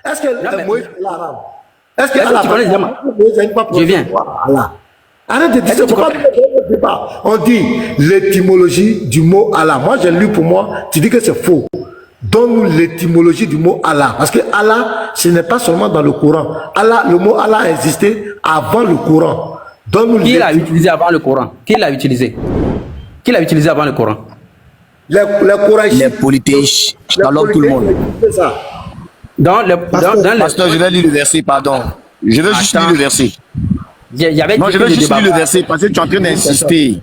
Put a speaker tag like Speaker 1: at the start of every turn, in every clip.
Speaker 1: Est-ce que
Speaker 2: Non, mais,
Speaker 1: Moïse est l'arabe? Est-ce que
Speaker 2: est-ce que tu connais déjà
Speaker 1: Moïse n'a pas
Speaker 2: Je viens.
Speaker 1: Allah? Arrête de dire
Speaker 2: Est-ce
Speaker 1: ça.
Speaker 2: que tu
Speaker 1: Pourquoi
Speaker 2: connais
Speaker 1: tu ne pas? On dit l'étymologie du mot Allah. Moi, j'ai lu pour moi, tu dis que c'est faux. Donne-nous l'étymologie du mot Allah. Parce que Allah, ce n'est pas seulement dans le Coran. Allah, le mot Allah a existé avant le Coran. Donne-nous
Speaker 2: qui l'a utilisé avant le Coran? Qui l'a utilisé? Qui l'a utilisé avant le Coran?
Speaker 1: les Korachites.
Speaker 3: Les polythéistes. Shalom tout le monde.
Speaker 1: C'est ça.
Speaker 2: Dans le
Speaker 3: Pasteur, je vais lire le verset, pardon. Je vais juste lire le verset.
Speaker 2: il y avait
Speaker 3: Non,
Speaker 2: dit
Speaker 3: je
Speaker 2: que
Speaker 3: vais
Speaker 2: le
Speaker 3: juste
Speaker 2: débat.
Speaker 3: lire le verset parce que tu es en train d'insister.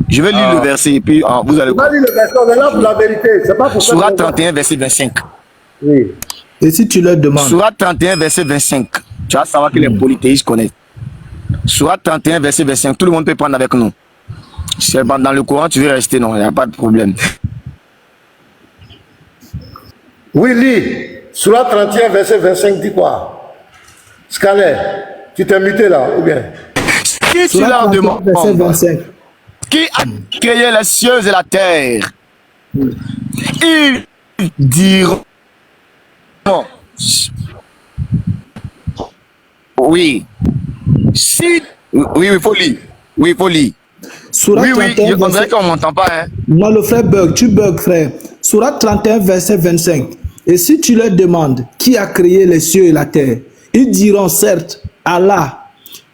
Speaker 3: Je vais lire le verset et puis vous allez
Speaker 1: On va
Speaker 3: voir.
Speaker 1: lire le verset, on est là pour la vérité. C'est pas pour ça.
Speaker 3: Sourate 31, verset 25.
Speaker 1: Oui.
Speaker 4: Et si tu leur demandes,
Speaker 3: Sourate 31, verset 25. Tu vas savoir que les polythéistes connaissent. Sourate 31, verset 25. Tout le monde peut prendre avec nous. Si dans le Coran, tu veux rester, non, il n'y a pas de problème.
Speaker 1: Oui, lis. Sourate 31, verset 25 dit quoi? Scalet, tu t'es muté là, ou bien?
Speaker 3: Si tu
Speaker 4: Sourate
Speaker 3: leur
Speaker 4: 31,
Speaker 3: demandes,
Speaker 4: verset 25.
Speaker 3: qui a créé les cieux et la terre, ils diront oui. Si oui, il faut lire. Oui, il faut lire.
Speaker 4: Sourate
Speaker 3: Oui, oui,
Speaker 4: 31,
Speaker 3: on dirait
Speaker 4: verset...
Speaker 3: qu'on ne m'entend pas. Hein.
Speaker 4: Non, le frère bug, tu bugs, frère. Sourate 31, verset 25. Et si tu leur demandes qui a créé les cieux et la terre, ils diront certes Allah.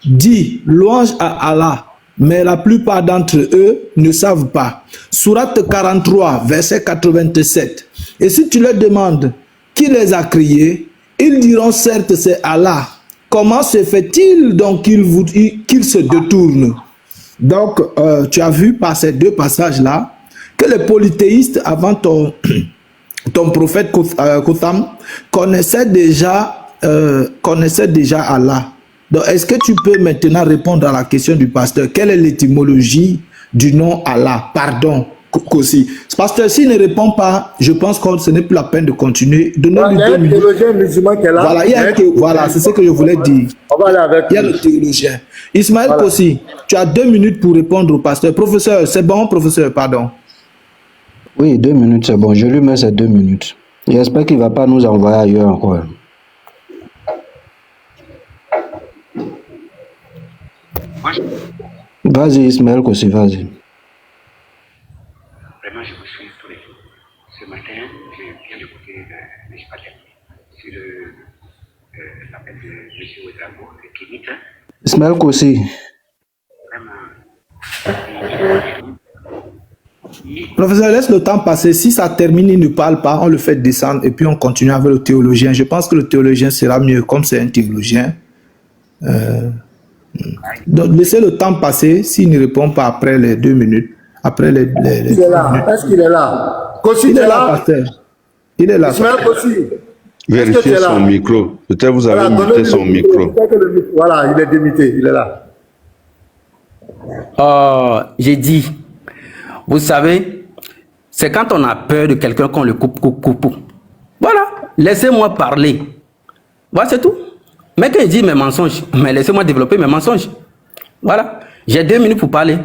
Speaker 4: Dis louange à Allah. Mais la plupart d'entre eux ne savent pas. Sourate 43, verset 87. Et si tu leur demandes qui les a créés, ils diront certes c'est Allah. Comment se fait-il donc qu'ils se détournent? Donc, tu as vu par ces deux passages-là que les polythéistes, avant ton prophète Kotham, connaissaient déjà Allah. Donc, est-ce que tu peux maintenant répondre à la question du pasteur? Quelle est l'étymologie du nom Allah? Pardon, Kossi. Pasteur, s'il ne répond pas, je pense que ce n'est plus la peine de continuer. Donnez-lui 2 minutes.
Speaker 1: Théologien musulman qui est là.
Speaker 4: Voilà, c'est ce que je voulais dire.
Speaker 1: On va aller avec
Speaker 4: Il y a le théologien. Ismaël
Speaker 1: Voilà.
Speaker 4: Kossi, tu as 2 minutes pour répondre au pasteur. Professeur, c'est bon, professeur, pardon.
Speaker 5: Oui, 2 minutes, c'est bon. Je lui mets ces 2 minutes. J'espère qu'il ne va pas nous envoyer ailleurs encore. Vas-y, Ismaël Kossi, vas-y.
Speaker 6: Vraiment, je vous suis tous les jours. Ce matin, je viens d'écouter le Spatel sur l'appel de M. Ouedraogo, le Kémite.
Speaker 5: Ismaël Kossi,
Speaker 6: Vraiment,
Speaker 4: Professeur, laisse le temps passer. Si ça termine, il ne parle pas, on le fait descendre et puis on continue avec le théologien. Je pense que le théologien sera mieux, comme c'est un théologien. Donc, laissez le temps passer. S'il ne répond pas après les 2 minutes, après les
Speaker 1: Il est là. Est-ce qu'il est là? Kossi,
Speaker 4: Il
Speaker 1: tu
Speaker 4: est
Speaker 1: es
Speaker 4: là,
Speaker 1: là?
Speaker 4: pasteur. Il est là.
Speaker 1: Ismaël Kossi. Est-ce que tu
Speaker 7: Vérifiez
Speaker 1: es là?
Speaker 7: son micro. Peut-être vous avez
Speaker 1: Voilà,
Speaker 7: muté
Speaker 1: donnez-lui
Speaker 7: son
Speaker 1: le
Speaker 7: micro.
Speaker 1: Peut-être que le micro. Voilà, il est démuté. Il est là.
Speaker 2: J'ai dit, vous savez, c'est quand on a peur de quelqu'un qu'on le coupe. Voilà, laissez-moi parler. Voilà, c'est tout. Mais quand il dit mes mensonges, mais laissez-moi développer mes mensonges. Voilà, j'ai 2 minutes pour parler.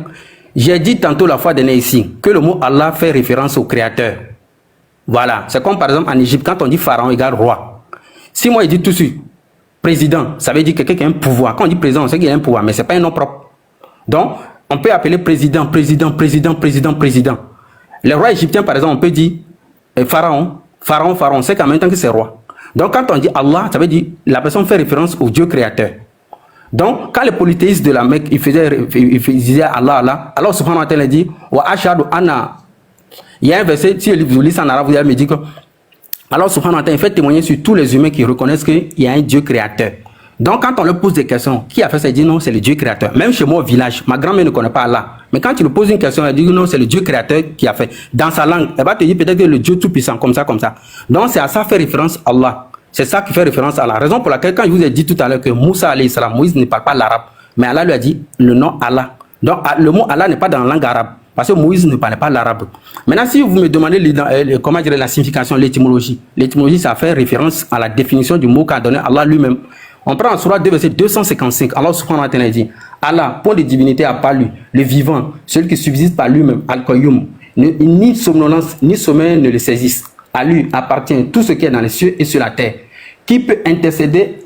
Speaker 2: J'ai dit tantôt la fois dernière ici que le mot Allah fait référence au Créateur. Voilà, c'est comme par exemple en Égypte, quand on dit pharaon égale roi. Si moi je dis tout de suite président, ça veut dire quelqu'un qui a un pouvoir. Quand on dit président, on sait qu'il a un pouvoir, mais ce n'est pas un nom propre. Donc, on peut appeler président. Le roi égyptien, par exemple, on peut dire pharaon, c'est qu'en même temps que c'est roi. Donc, quand on dit Allah, ça veut dire la personne fait référence au Dieu créateur. Donc, quand les polythéistes de la Mecque, ils disaient Allah, alors subhanahu wa ta'ala dit wa ashhadu anna. Il y a un verset, si vous lisez en arabe, vous allez me dire que alors subhanahu wa ta'ala fait témoigner sur tous les humains qui reconnaissent qu'il y a un Dieu créateur. Donc, quand on leur pose des questions, qui a fait ça? Il dit non, c'est le Dieu créateur. Même chez moi au village, ma grand-mère ne connaît pas Allah. Mais quand tu lui poses une question, elle dit non, c'est le Dieu créateur qui a fait. Dans sa langue, elle va te dire peut-être que le Dieu tout-puissant, comme ça. Donc, c'est à ça fait référence Allah. C'est ça qui fait référence à la raison pour laquelle, quand je vous ai dit tout à l'heure que Moussa, alayhi salam, Moïse ne parle pas l'arabe, mais Allah lui a dit le nom Allah. Donc, le mot Allah n'est pas dans la langue arabe, parce que Moïse ne parlait pas l'arabe. Maintenant, si vous me demandez comment dire la signification, l'étymologie, ça fait référence à la définition du mot qu'a donné Allah lui-même. On prend en Sourate 2, verset 255. Allah subhanahu wa ta'ala dit Allah, point de divinité à part lui, le vivant, celui qui subsiste par lui-même, Al-Qayyum, ni somnolence, ni sommeil ne le saisissent. À lui appartient tout ce qui est dans les cieux et sur la terre. qui peut intercéder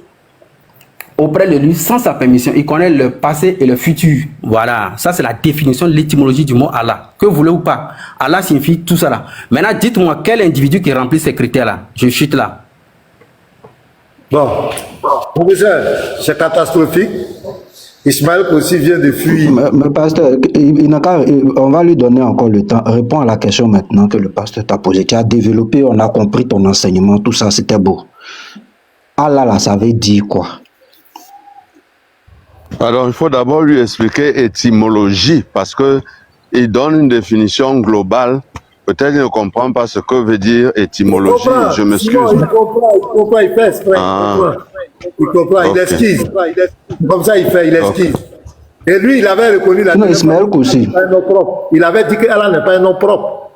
Speaker 2: auprès de lui sans sa permission. Il connaît le passé et le futur. Voilà, ça c'est la définition de l'étymologie du mot Allah. Que voulez ou pas, Allah signifie tout ça là. Maintenant, dites-moi quel individu qui remplit ces critères-là. Je chute là.
Speaker 1: Bon, professeur, c'est catastrophique. Ismaël aussi vient de fuir.
Speaker 5: Mais pasteur, on va lui donner encore le temps. Réponds à la question maintenant que le pasteur t'a posée. Tu as développé, on a compris ton enseignement, tout ça, c'était beau. Allah, là, ça veut dire quoi?
Speaker 7: Alors, il faut d'abord lui expliquer étymologie, parce que il donne une définition globale. Peut-être il ne comprend pas ce que veut dire étymologie. Je m'excuse.
Speaker 1: Il comprend, il fait exprès. Il comprend, il esquisse. Comme ça, il esquisse. Et lui, il avait reconnu la Il avait dit qu'Allah n'est pas un nom propre.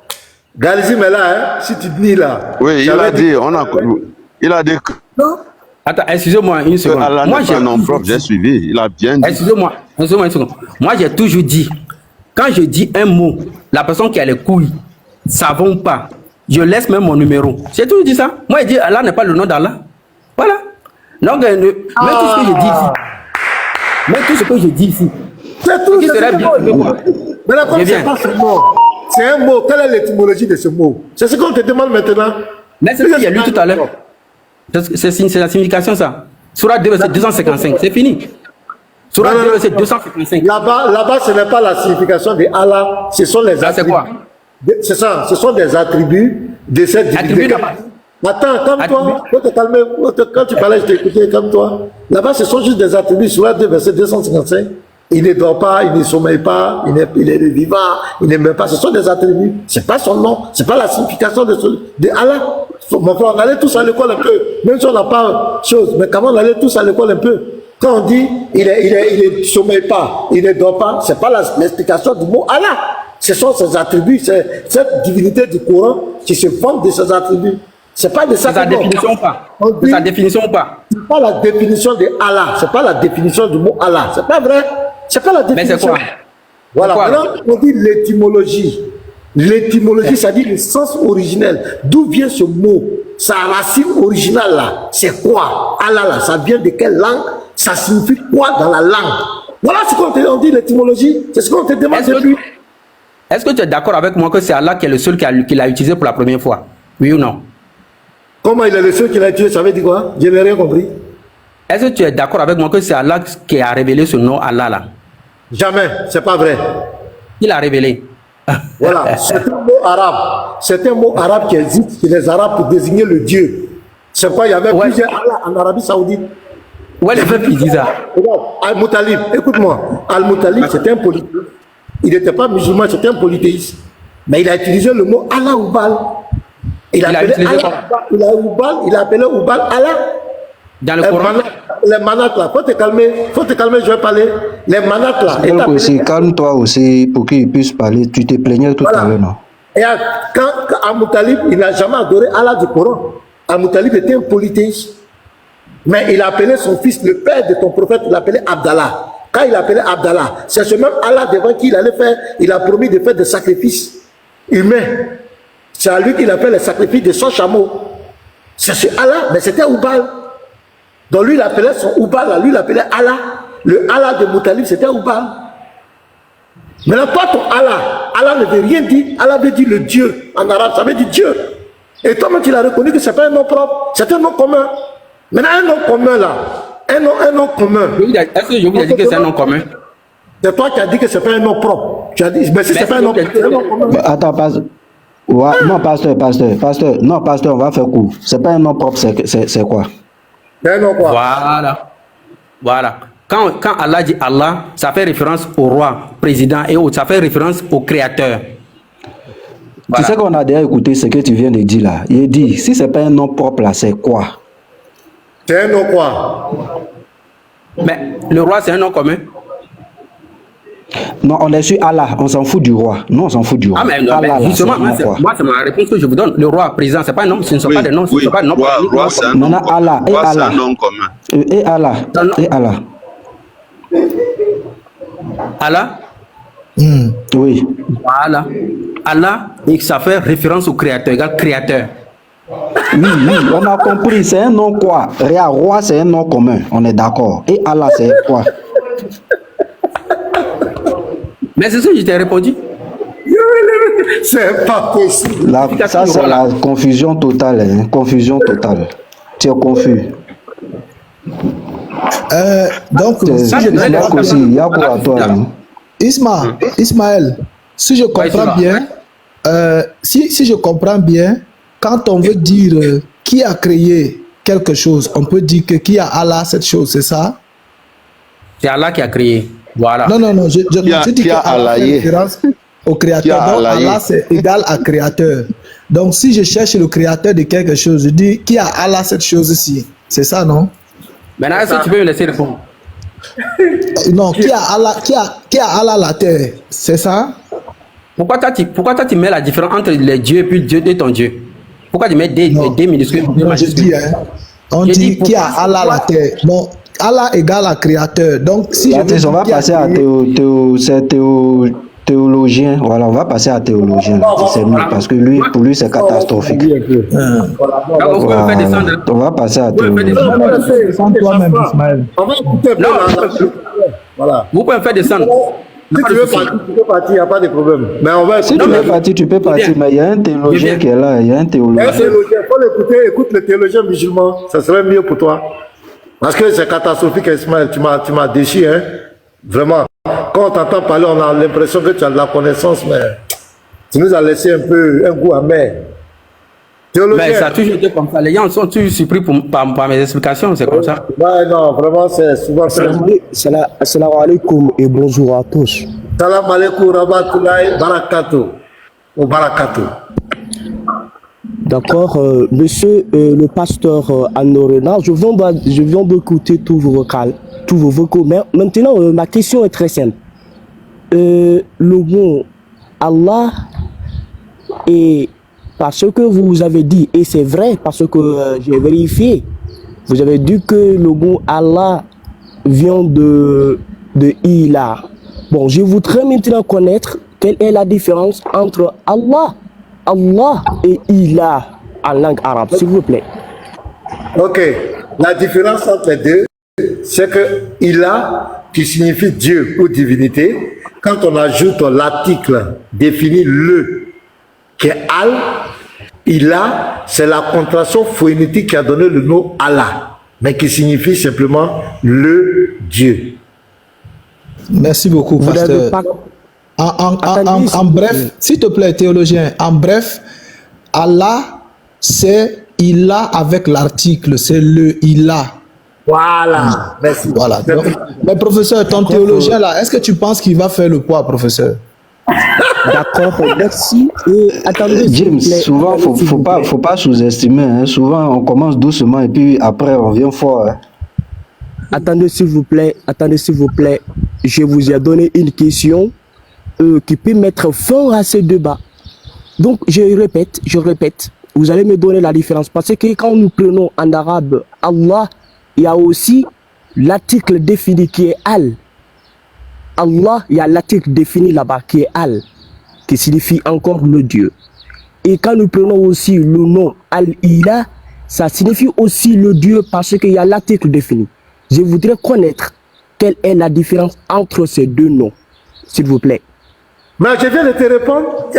Speaker 1: Galizim est là, hein, si tu dis là.
Speaker 7: Oui, il a dit, il a dit que...
Speaker 1: Non.
Speaker 2: Attends, excusez-moi une seconde.
Speaker 7: Moi, j'ai un nom propre, j'ai suivi. Il a bien dit.
Speaker 2: Excusez-moi une seconde. Moi, j'ai toujours dit, quand je dis un mot, la personne qui a les couilles, savons pas, je laisse même mon numéro. J'ai toujours dit ça. Moi, je dis, Allah n'est pas le nom d'Allah. Voilà. Donc, mais tout ce que je dis ici,
Speaker 1: c'est tout. Mais là, comme c'est pas ce mot, c'est un mot. Quelle est l'étymologie de ce mot? C'est ce qu'on te demande maintenant.
Speaker 2: Mais c'est ce qu'il y a lu tout à l'heure. C'est la signification, ça. Sourate 2, verset 255, c'est fini. Sourate 2, verset 255.
Speaker 1: Là-bas, ce n'est pas la signification de Allah, ce sont les attributs. C'est ça, ce sont des attributs de cette divinité. Attends, comme toi, faut te calmer. Quand tu parlais, je t'ai écouté comme toi. Là-bas, ce sont juste des attributs. Sourate 2, verset 255. Il ne dort pas, il ne sommeille pas, il est vivant, il n'aime pas. Ce sont des attributs. C'est pas son nom, c'est pas la signification de Allah. Mon frère, on allait tous à l'école un peu, même si on n'a pas chose, mais quand on allait tous à l'école un peu. Quand on dit il ne sommeille pas, il ne dort pas, c'est pas l'explication du mot Allah. Ce sont ses attributs, c'est cette divinité du Coran qui se fonde de ses attributs. C'est pas de ça.
Speaker 2: C'est sa définition ou pas? C'est sa définition ou pas?
Speaker 1: C'est pas la définition de Allah, c'est pas la définition du mot Allah, c'est pas vrai. C'est pas la définition.
Speaker 2: Mais c'est quoi?
Speaker 1: Voilà, maintenant on dit l'étymologie. L'étymologie, ça dit le sens originel. D'où vient ce mot? Sa racine originale là, c'est quoi? Allah là, ça vient de quelle langue? Ça signifie quoi dans la langue? Voilà ce qu'on dit l'étymologie. C'est ce qu'on te demande depuis.
Speaker 2: Est-ce que tu es d'accord avec moi que c'est Allah qui est le seul qui l'a utilisé pour la première fois? Oui ou non?
Speaker 1: Comment il est le seul qui l'a utilisé? Ça veut dire quoi? Je n'ai rien compris.
Speaker 2: Est-ce que tu es d'accord avec moi que c'est Allah qui a révélé ce nom Allah là?
Speaker 1: Jamais, c'est pas vrai.
Speaker 2: Il a révélé.
Speaker 1: Voilà, c'est un mot arabe. C'est un mot arabe qui existe chez les Arabes pour désigner le Dieu. C'est quoi? Il y avait plusieurs Allah en Arabie Saoudite.
Speaker 2: Ouais, les peuples ils disent ça.
Speaker 1: Al-Moutalib, écoute-moi. Al-Moutalib, c'était un polythéiste. Il n'était pas musulman, c'était un polythéiste. Mais il a utilisé le mot Allah ou Baal. Il a appelé Oubal Allah.
Speaker 2: Dans le Coran.
Speaker 1: Les manates là, faut te calmer, je vais parler. Les manates là.
Speaker 5: Calme-toi aussi pour qu'il puisse parler. Tu te plaignais tout à l'heure, non?
Speaker 1: Et quand Al-Moutalib, il n'a jamais adoré Allah du Coran. Al-Moutalib était un polythéiste. Mais il a appelé son fils, le père de ton prophète, il l'appelait Abdallah. Quand il appelait Abdallah, c'est ce même Allah devant qui il allait faire, il a promis de faire des sacrifices humains. C'est à lui qu'il a fait les sacrifices de son chameau. C'est ce Allah, mais c'était Oubal. Donc lui, il appelait son Oubal, lui, il appelait Allah. Le Allah de Moutalib, c'était Oubal. Maintenant, toi, ton Allah, Allah ne veut rien dire. Allah veut dire le Dieu. En arabe, ça veut dire Dieu. Et toi-même, tu l'as reconnu que ce n'est pas un nom propre, c'est un nom commun. Maintenant, un nom commun là, un nom commun.
Speaker 2: Est-ce que je vous ai dit que c'est un nom commun?
Speaker 1: C'est toi qui as dit que ce n'est pas un nom propre. Tu as dit, mais si ce n'est pas un nom commun.
Speaker 5: Attends, pasteur. Ouais, non, pasteur. Non, pasteur, on va faire court. C'est pas un nom propre, c'est quoi?
Speaker 1: C'est un nom quoi?
Speaker 2: Voilà. Quand Allah dit Allah, ça fait référence au roi, président et autres. Ça fait référence au créateur.
Speaker 5: Voilà. Tu sais qu'on a déjà écouté ce que tu viens de dire là. Il dit, si c'est pas un nom propre là, c'est quoi?
Speaker 1: C'est un nom quoi?
Speaker 2: Mais le roi, c'est un nom commun?
Speaker 5: Non, on est sur Allah, on s'en fout du roi. Non, on s'en fout du roi.
Speaker 2: Ah, mais, non, Allah, mais justement, moi, c'est ma réponse que je vous donne. Le roi, président, c'est pas un nom, ce ne sont pas des noms, ce ne sont pas des noms.
Speaker 7: Roi, c'est un nom commun.
Speaker 5: Allah, et Allah.
Speaker 7: C'est un nom commun.
Speaker 5: Et Allah, et Allah.
Speaker 2: Allah?
Speaker 5: Oui.
Speaker 2: Voilà. Allah, et ça fait référence au créateur, égal créateur.
Speaker 5: Oui, on a compris. C'est un nom quoi? Réa, roi, c'est un nom commun. On est d'accord. Et Allah, c'est quoi?
Speaker 2: Mais c'est ça que je t'ai répondu.
Speaker 1: C'est pas possible.
Speaker 5: Ça, c'est la confusion totale. Hein. Confusion totale. Tu es confus.
Speaker 4: Donc, si je
Speaker 5: Il aussi, il y a quoi à toi? Hein?
Speaker 4: Ismaël, si je comprends bien, si je comprends bien, quand on veut dire qui a créé quelque chose, on peut dire que qui a Allah cette chose, c'est ça?
Speaker 2: C'est Allah qui a créé. Voilà.
Speaker 4: Non, je dis que Allah fait référence au créateur. Donc Allah c'est égal à créateur. Donc si je cherche le créateur de quelque chose, je dis qui a Allah cette chose-ci. C'est ça, non?
Speaker 2: Maintenant, est-ce que tu peux me laisser répondre?
Speaker 4: Non, qui a Allah la terre, c'est ça?
Speaker 2: Pourquoi toi tu mets la différence entre les dieux et puis Dieu et ton Dieu? Pourquoi tu mets des minuscules?
Speaker 4: Non, je dis, on dit qui a Allah la terre. Non, Allah égale à créateur. Donc si
Speaker 5: on va passer à théologien. Voilà, on va passer à théologien. C'est mieux parce que pour lui c'est catastrophique. On va passer à théologien.
Speaker 4: Toi-même, Ismaël.
Speaker 1: Voilà.
Speaker 2: Vous pouvez me faire descendre.
Speaker 1: Si tu veux partir, il n'y a pas de problème. Mais on va
Speaker 5: si tu veux partir, tu peux partir. Mais il y a un théologien qui est là. Il y a un théologien.
Speaker 1: Il faut l'écouter. Écoute le théologien musulman. Ça serait mieux pour toi. Parce que c'est catastrophique, Ismaël. Tu m'as déchiré. Hein? Vraiment. Quand on t'entend parler, on a l'impression que tu as de la connaissance, mais tu nous as laissé un goût amer. Théologien.
Speaker 2: Mais ça a toujours été comme ça. Les gens sont toujours surpris par mes explications, c'est comme ça.
Speaker 1: Ouais, non, vraiment, c'est souvent très...
Speaker 8: Assalamu alaikum et bonjour à tous.
Speaker 1: Salam alaikum, rahmatullahi, barakatuh. Ou barakatuh.
Speaker 8: D'accord, monsieur le pasteur Anorena, je viens d'écouter tous vos vocaux. Maintenant, ma question est très simple. Le mot Allah est... Parce que vous avez dit, et c'est vrai, parce que j'ai vérifié, vous avez dit que le mot Allah vient de Ilah. Bon, je voudrais maintenant connaître quelle est la différence entre Allah et Ilah en langue arabe, s'il vous plaît.
Speaker 1: Ok, la différence entre les deux, c'est que Ilah, qui signifie Dieu ou divinité, quand on ajoute l'article défini le, qui est Al, Ilah, c'est la contraction phonétique qui a donné le nom Allah, mais qui signifie simplement le Dieu.
Speaker 4: Merci beaucoup, pasteur. En bref, s'il te plaît, théologien, en bref, Allah, c'est Ilah avec l'article, c'est le Ilah.
Speaker 1: Voilà, merci.
Speaker 4: Voilà. Donc, mais professeur, ton théologien là, est-ce que tu penses qu'il va faire le poids, professeur?
Speaker 8: D'accord, merci. Attendez,
Speaker 5: James, souvent, faut pas sous-estimer. Hein. Souvent, on commence doucement et puis après, on vient fort. Hein.
Speaker 8: Attendez, s'il vous plaît. Je vous ai donné une question qui peut mettre fin à ce débat. Donc, je répète. Vous allez me donner la différence. Parce que quand nous prenons en arabe Allah, il y a aussi l'article défini qui est Al. Allah, il y a l'article défini là-bas qui est Al, qui signifie encore le Dieu. Et quand nous prenons aussi le nom Al-Ilah, ça signifie aussi le Dieu parce qu'il y a l'article défini. Je voudrais connaître quelle est la différence entre ces deux noms, s'il vous plaît.
Speaker 1: Mais je viens de te répondre.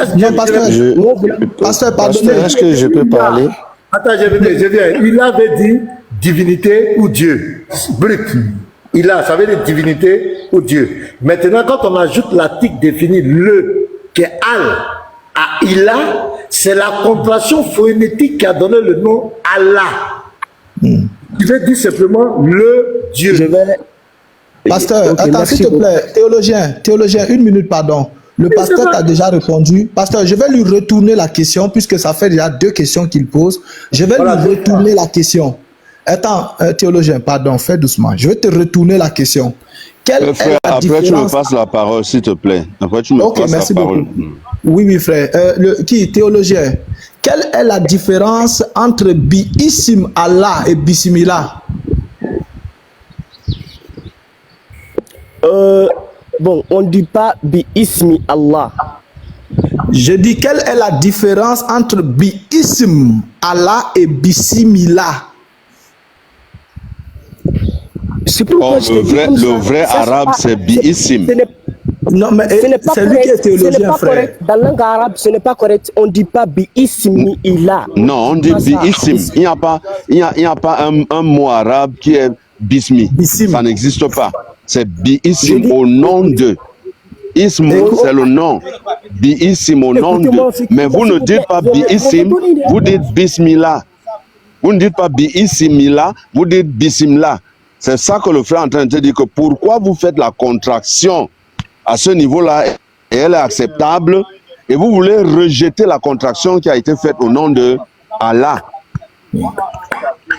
Speaker 4: Pasteur, pardonnez.
Speaker 3: Est-ce que je peux parler?
Speaker 1: Attends, je viens. Il avait dit divinité ou Dieu. Brut. Ça veut dire divinité ou Dieu. Maintenant, quand on ajoute l'article défini le, qui est Al, à Ilah, c'est la contraction phonétique qui a donné le nom Allah. Qui veut dire simplement le Dieu.
Speaker 4: Pasteur,
Speaker 8: Okay,
Speaker 4: attends, s'il te plaît, théologien, une minute, pardon. Le pasteur t'a déjà répondu. Pasteur, je vais lui retourner la question, puisque ça fait déjà 2 questions qu'il pose. Je vais lui retourner la question. Attends, théologien, pardon, fais doucement. Je vais te retourner la question. Quelle
Speaker 7: frère,
Speaker 4: est la
Speaker 7: après
Speaker 4: différence...
Speaker 7: tu me passes la parole, s'il te plaît. Après tu me passes
Speaker 4: merci
Speaker 7: la parole.
Speaker 4: beaucoup. Oui, frère. Théologien, quelle est la différence entre Bi-Ism Allah et Bismillah?
Speaker 8: Bon, on ne dit pas Bi-Ismi Allah.
Speaker 4: Je dis, quelle est la différence entre Bi-Ism, Allah, et Bismillah?
Speaker 8: C'est pourquoi je te dis comme
Speaker 7: le vrai
Speaker 8: ça,
Speaker 7: arabe, c'est Bi-Ism.
Speaker 4: Non, mais
Speaker 8: ce n'est pas
Speaker 4: c'est lui qui est
Speaker 8: correct. Ce n'est
Speaker 4: théologien,
Speaker 8: pas
Speaker 4: frère.
Speaker 8: correct. Dans la langue arabe, ce n'est pas correct. On ne dit pas Bi-Ismi Ilah.
Speaker 7: Non, on dit
Speaker 8: Pas ça.
Speaker 7: Bi-Ism. Il n'y a pas un mot arabe qui est Bismi.
Speaker 4: Bism.
Speaker 7: Ça n'existe pas. C'est
Speaker 8: Je
Speaker 7: Bi-Ism
Speaker 8: dis-
Speaker 7: au nom de. Ism, c'est le nom. Bi-Ism au nom de.
Speaker 8: Écoutez-moi, s'il
Speaker 7: Mais
Speaker 8: vous
Speaker 7: vous
Speaker 8: plaît,
Speaker 7: ne dites pas
Speaker 8: je vais
Speaker 7: Bi-Ism,
Speaker 8: vous donner des
Speaker 7: vous dites Bismillah. Vous ne dites pas Bi-Ismillah, vous dites Bismillah. C'est ça que le frère est en train de dire, que pourquoi vous faites la contraction à ce niveau-là, et elle est acceptable, et vous voulez rejeter la contraction qui a été faite au nom de Allah.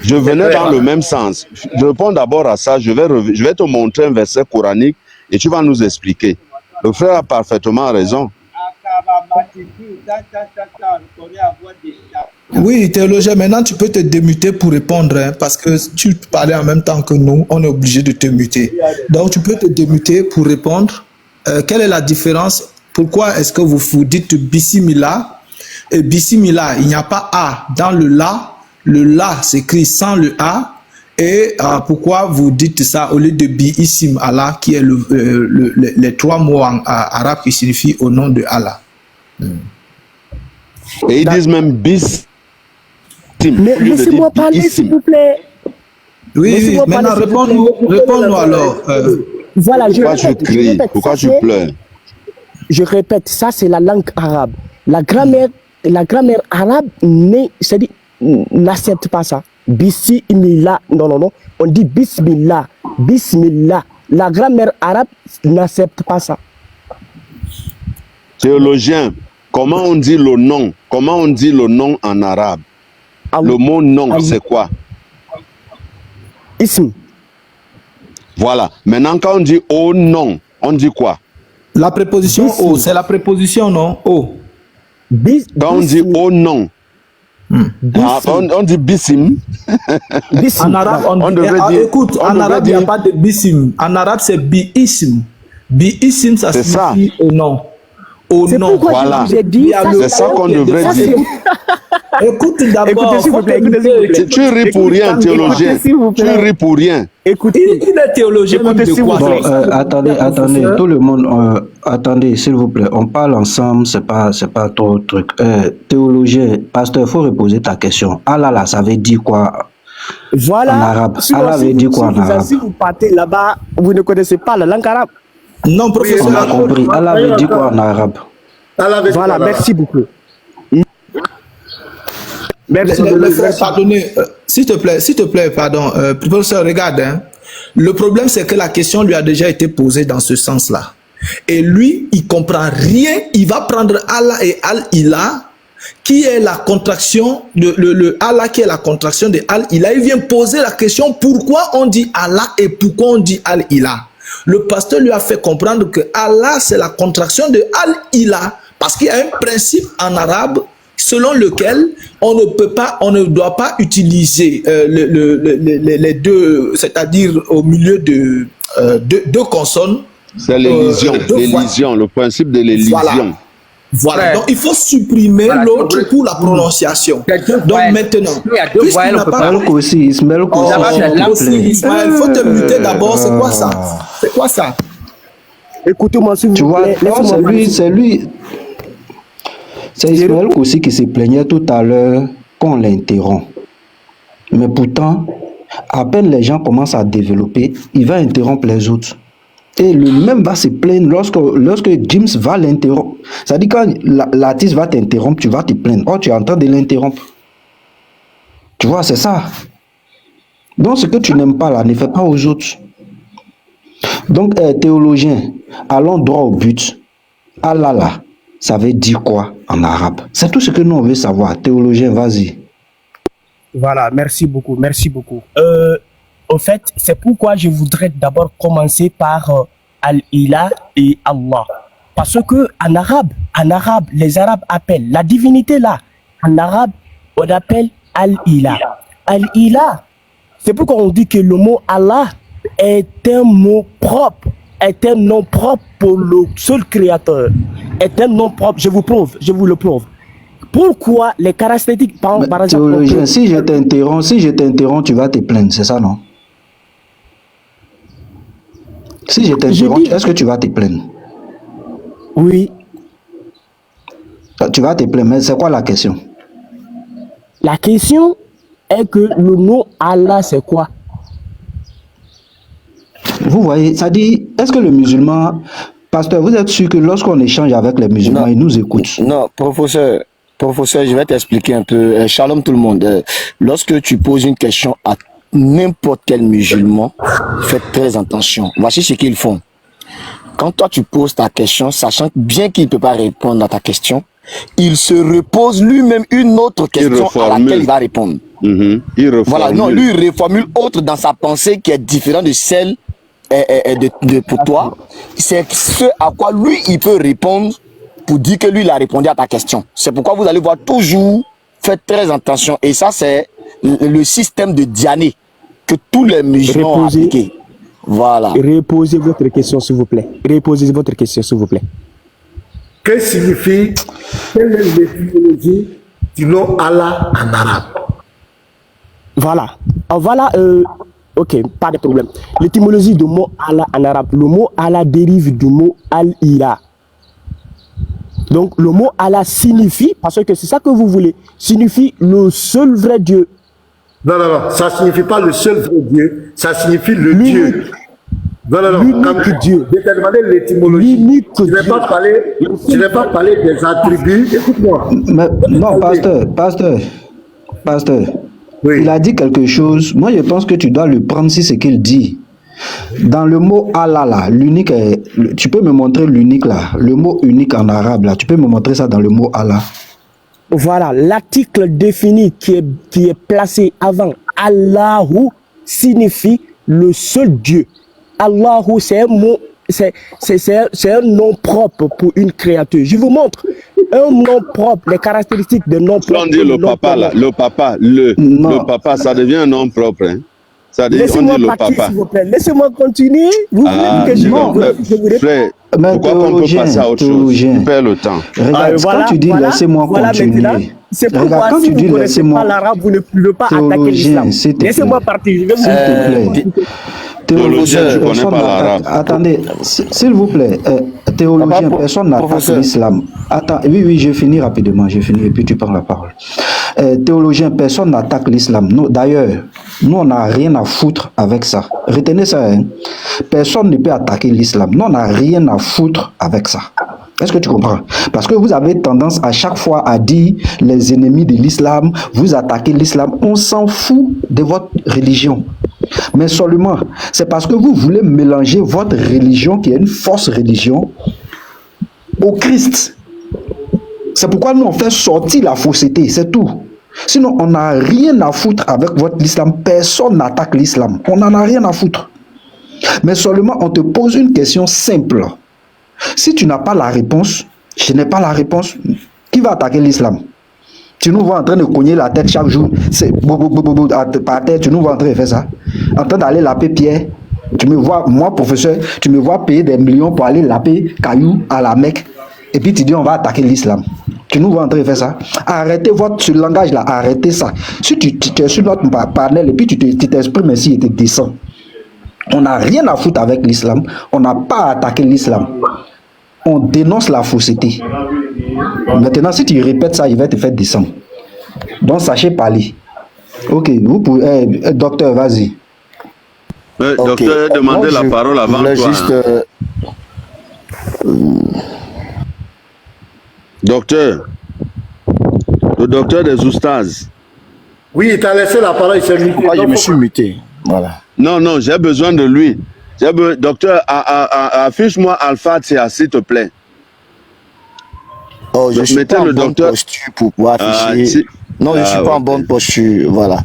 Speaker 7: Je venais dans le même sens. Je réponds d'abord à ça, je vais te montrer un verset coranique et tu vas nous expliquer. Le frère a parfaitement raison.
Speaker 4: Oui, théologien, maintenant tu peux te démuter pour répondre, hein, parce que tu parlais en même temps que nous, on est obligé de te muter. Donc tu peux te démuter pour répondre. Quelle est la différence? Pourquoi est-ce que vous dites Bismillah et Bismillah, il n'y a pas A dans le la s'écrit sans le A, et pourquoi vous dites ça au lieu de Bi-Ism Allah, qui est les trois mots en arabe qui signifient au nom de Allah?
Speaker 7: Et ils disent même bis.
Speaker 8: Mais laissez-moi parler, s'il vous plaît.
Speaker 4: Oui,
Speaker 8: Laissez-moi
Speaker 4: maintenant
Speaker 8: parler, s'il vous
Speaker 4: réponds-nous
Speaker 8: plaît.
Speaker 4: alors.
Speaker 8: Voilà, je
Speaker 7: Pourquoi tu
Speaker 8: répète,
Speaker 7: cries? Pourquoi tu pleures?
Speaker 8: je répète, ça c'est la langue arabe. La grammaire arabe c'est-à-dire, n'accepte pas ça. Bismillah, non. On dit Bismillah. Bismillah. La grammaire arabe n'accepte pas ça.
Speaker 7: Théologien, comment on dit le nom? Comment on dit le nom en arabe? Le mot nom, c'est quoi?
Speaker 8: Ism.
Speaker 7: Voilà. Maintenant, quand on dit au nom, on dit quoi?
Speaker 4: La préposition O, c'est la préposition non? O.
Speaker 7: Quand on dit au nom, on dit bissim.
Speaker 4: En arabe,
Speaker 7: On devrait dire-
Speaker 4: écoute,
Speaker 7: on
Speaker 4: en
Speaker 7: devrait
Speaker 4: arabe, il n'y a
Speaker 7: dire-
Speaker 4: pas de bisim. En arabe, c'est bi-ism. Bi-ism, ça
Speaker 7: C'est ça.
Speaker 4: signifie au nom. Au
Speaker 8: C'est
Speaker 4: nom.
Speaker 8: pourquoi
Speaker 7: Voilà.
Speaker 8: je vous ai dit,
Speaker 4: Il y a
Speaker 8: ça,
Speaker 4: le
Speaker 7: C'est ça qu'on devrait
Speaker 8: ça,
Speaker 7: dire.
Speaker 4: Écoute d'abord.
Speaker 8: Écoutez, s'il vous plaît, écoutez, s'il vous plaît.
Speaker 7: Tu ris pour rien, théologien.
Speaker 8: Écoutez, s'il vous
Speaker 7: Tu
Speaker 8: plaît.
Speaker 7: ris pour rien.
Speaker 8: Écoutez,
Speaker 4: Il est théologien même
Speaker 8: Écoutez,
Speaker 4: de
Speaker 8: s'il vous
Speaker 4: quoi?
Speaker 8: plaît.
Speaker 5: Bon, attendez, tout le monde, attendez, s'il vous plaît, on parle ensemble, c'est pas trop truc. Théologien, pasteur, il faut reposer ta question. Allah, là, ça veut dire quoi
Speaker 8: voilà.
Speaker 5: en arabe?
Speaker 8: Sinon,
Speaker 5: Allah veut dire quoi en arabe?
Speaker 8: Si vous partez là-bas, vous ne connaissez pas la langue arabe.
Speaker 4: Non,
Speaker 5: On
Speaker 4: professeur.
Speaker 5: a compris. Allah veut dire quoi en arabe?
Speaker 8: Voilà, merci beaucoup. Merci.
Speaker 4: Le frère, pardonnez, s'il te plaît, pardon, professeur, regarde, hein. Le problème, c'est que la question lui a déjà été posée dans ce sens-là. Et lui, il comprend rien. Il va prendre Allah et Al-Ilah, qui est la contraction, le Allah qui est la contraction de Al-Ilah. Il vient poser la question, pourquoi on dit Allah et pourquoi on dit Al-Ilah? Le pasteur lui a fait comprendre que Allah, c'est la contraction de Al-Ilah. Parce qu'il y a un principe en arabe selon lequel on ne doit pas utiliser les deux, c'est-à-dire au milieu de deux consonnes.
Speaker 7: C'est l'élision.
Speaker 4: deux fois.
Speaker 7: L'élision, le principe de l'élision.
Speaker 4: Voilà.
Speaker 2: Frère.
Speaker 4: Donc il faut supprimer
Speaker 2: Voilà,
Speaker 4: l'autre pour la prononciation.
Speaker 2: Il y a deux
Speaker 4: Donc
Speaker 2: voyelles.
Speaker 4: maintenant,
Speaker 2: Il y a deux
Speaker 4: puisqu'il
Speaker 2: voyelles,
Speaker 4: n'a
Speaker 2: on peut
Speaker 4: pas
Speaker 2: pas-
Speaker 5: Ismaël Koussi,
Speaker 2: Là-bas, c'est
Speaker 4: Aussi,
Speaker 2: l'absolu.
Speaker 4: Ismaël, faut te muter d'abord. C'est quoi ça? C'est quoi ça?
Speaker 8: Écoutez-moi, s'il
Speaker 5: Tu
Speaker 8: vous
Speaker 5: vois,
Speaker 8: plaît.
Speaker 5: non, c'est Ismaël Koussi qui se plaignait tout à l'heure qu'on l'interrompt. Mais pourtant, à peine les gens commencent à développer, il va interrompre les autres. Et le même va se plaindre lorsque James va l'interrompre. C'est-à-dire quand l'artiste va t'interrompre, tu vas te plaindre. Oh, tu es en train de l'interrompre. Tu vois, c'est ça. Donc ce que tu n'aimes pas là, ne fais pas aux autres. Donc, théologien, allons droit au but. Allah là, ça veut dire quoi en arabe? C'est tout ce que nous on veut savoir. Théologien, vas-y.
Speaker 8: Voilà, merci beaucoup, merci beaucoup. Au fait, c'est pourquoi je voudrais d'abord commencer par Al-Ilah et Allah. Parce que en arabe, les Arabes appellent la divinité là. En arabe, on appelle Al-Ilah. Al-Ilah, c'est pourquoi on dit que le mot Allah est un mot propre est un nom propre pour le seul créateur. Est un nom propre. Je vous le prouve. Pourquoi les caractéristiques, par exemple...
Speaker 5: Théologien, si je t'interromps, tu vas te plaindre, c'est ça, non? Si je t'interromps, est-ce que tu vas te plaindre?
Speaker 8: Oui.
Speaker 5: Tu vas te plaindre, mais c'est quoi la question?
Speaker 8: La question est que le nom Allah, c'est quoi?
Speaker 5: Vous voyez, ça dit, est-ce que le musulman... Pasteur, vous êtes sûr que lorsqu'on échange avec les musulmans, ils nous écoutent?
Speaker 3: Non, professeur, je vais t'expliquer un peu. Shalom tout le monde. Lorsque tu poses une question à n'importe quel musulman, faites très attention. Voici ce qu'ils font. Quand toi tu poses ta question, sachant bien qu'il ne peut pas répondre à ta question, il se repose lui-même une autre question à laquelle il va répondre.
Speaker 7: Il reformule.
Speaker 3: Voilà, non, lui il reformule autre dans sa pensée qui est différente de celle pour toi. C'est ce à quoi lui il peut répondre pour dire que lui il a répondu à ta question. C'est pourquoi vous allez voir toujours, faites très attention. Et ça c'est le système de Diané que tous les musulmans ont appliqué. Voilà.
Speaker 8: Reposez votre question s'il vous plaît. Reposez votre question s'il vous plaît.
Speaker 1: Que signifie, quelle est l'étymologie du nom Allah en arabe?
Speaker 8: Voilà. Voilà, ok, pas de problème. L'étymologie du mot Allah en arabe, le mot Allah dérive du mot Al-Ilah. Donc le mot Allah signifie, parce que c'est ça que vous voulez, signifie le seul vrai Dieu.
Speaker 1: Non, ça ne signifie pas le seul vrai Dieu, ça signifie le Dieu. Non,
Speaker 8: l'unique Dieu.
Speaker 1: Je t'ai demandé l'étymologie. Tu n'as pas parlé des attributs. Écoute-moi.
Speaker 5: Non, pasteur. Oui. Il a dit quelque chose. Moi, je pense que tu dois le prendre si c'est qu'il dit. Dans le mot Allah, là, l'unique, tu peux me montrer l'unique, là. Le mot unique en arabe, là. Tu peux me montrer ça dans le mot Allah.
Speaker 8: Voilà, l'article défini qui est placé avant Allahu signifie le seul Dieu. Allahu, c'est un mot, c'est un nom propre pour une créature. Je vous montre un nom propre, les caractéristiques de nom propre.
Speaker 7: On dit le papa, là, le papa, ça devient un nom propre. Hein. Ça devient, on dit le papa.
Speaker 8: S'il vous plaît. Laissez-moi continuer. Vous voulez que je vous
Speaker 7: frère, pourquoi on peut passer à autre chose? Tu perds le temps.
Speaker 5: Regarde, quand tu dis laissez-moi continuer.
Speaker 8: C'est pourquoi si vous ne connaissez pas l'arabe, vous ne pouvez pas attaquer l'islam. Laissez-moi partir. S'il te plaît.
Speaker 7: Théologien, je ne connais pas l'arabe.
Speaker 5: Attendez, s'il vous plaît, théologien, personne n'attaque l'islam. Attends, oui, je finis rapidement, et puis tu prends la parole. Théologien, personne n'attaque l'islam. D'ailleurs, nous, on n'a rien à foutre avec ça. Retenez ça, hein. Personne ne peut attaquer l'islam. Nous, on n'a rien à foutre avec ça. Est-ce que tu comprends? Parce que vous avez tendance à chaque fois à dire les ennemis de l'islam, vous attaquez l'islam. On s'en fout de votre religion. Mais seulement, c'est parce que vous voulez mélanger votre religion, qui est une fausse religion, au Christ. C'est pourquoi nous, on fait sortir la fausseté, c'est tout. Sinon, on n'a rien à foutre avec votre islam. Personne n'attaque l'islam. On n'en a rien à foutre. Mais seulement, on te pose une question simple. Si tu n'as pas la réponse, je n'ai pas la réponse, qui va attaquer l'islam? Tu nous vois en train de cogner la tête chaque jour, c'est par terre, tu nous vois en train de faire ça. En train d'aller laper pierre. Tu me vois, moi professeur, tu me vois payer des millions pour aller laper cailloux à la Mecque. Et puis tu dis on va attaquer l'islam. Tu nous vois en train de faire ça. Arrêtez ce langage-là, arrêtez ça. Si tu es sur notre panel et puis tu t'exprimes ainsi et tu descends. On n'a rien à foutre avec l'islam. On n'a pas attaqué l'islam. On dénonce la fausseté. Maintenant, si tu répètes ça, il va te faire descendre. Donc, sachez parler. Ok, vous pouvez... docteur, vas-y.
Speaker 7: Docteur, demandez la parole avant toi. Juste, Docteur, le docteur des oustas.
Speaker 1: Oui, il t'a laissé la parole, il s'est muté.
Speaker 3: Moi, je me suis muté. Voilà.
Speaker 7: Non, j'ai besoin de lui. Docteur, affiche-moi Al-Fatiha, s'il te plaît.
Speaker 3: Oh, je suis pas en bonne posture pour pouvoir afficher. Non, je suis pas en bonne posture, voilà.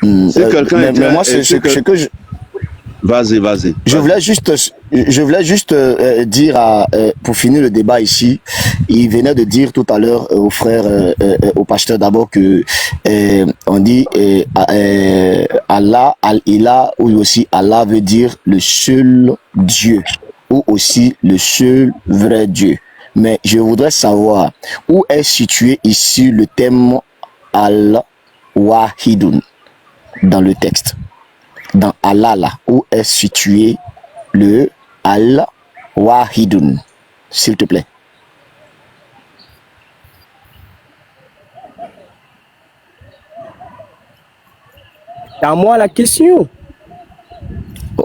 Speaker 7: C'est quelqu'un
Speaker 3: mais moi, c'est ce que je...
Speaker 7: Vas-y.
Speaker 3: Je voulais juste dire, pour finir le débat ici, il venait de dire tout à l'heure au frère, au pasteur d'abord que on dit Allah, Al-Ilah, ou aussi Allah veut dire le seul Dieu. ou aussi le seul vrai Dieu. Mais je voudrais savoir où est situé ici le terme Al-Wahidun dans le texte. Dans Allah, là, où est situé le Al-Wahidun, s'il te plaît.
Speaker 8: C'est à moi la question.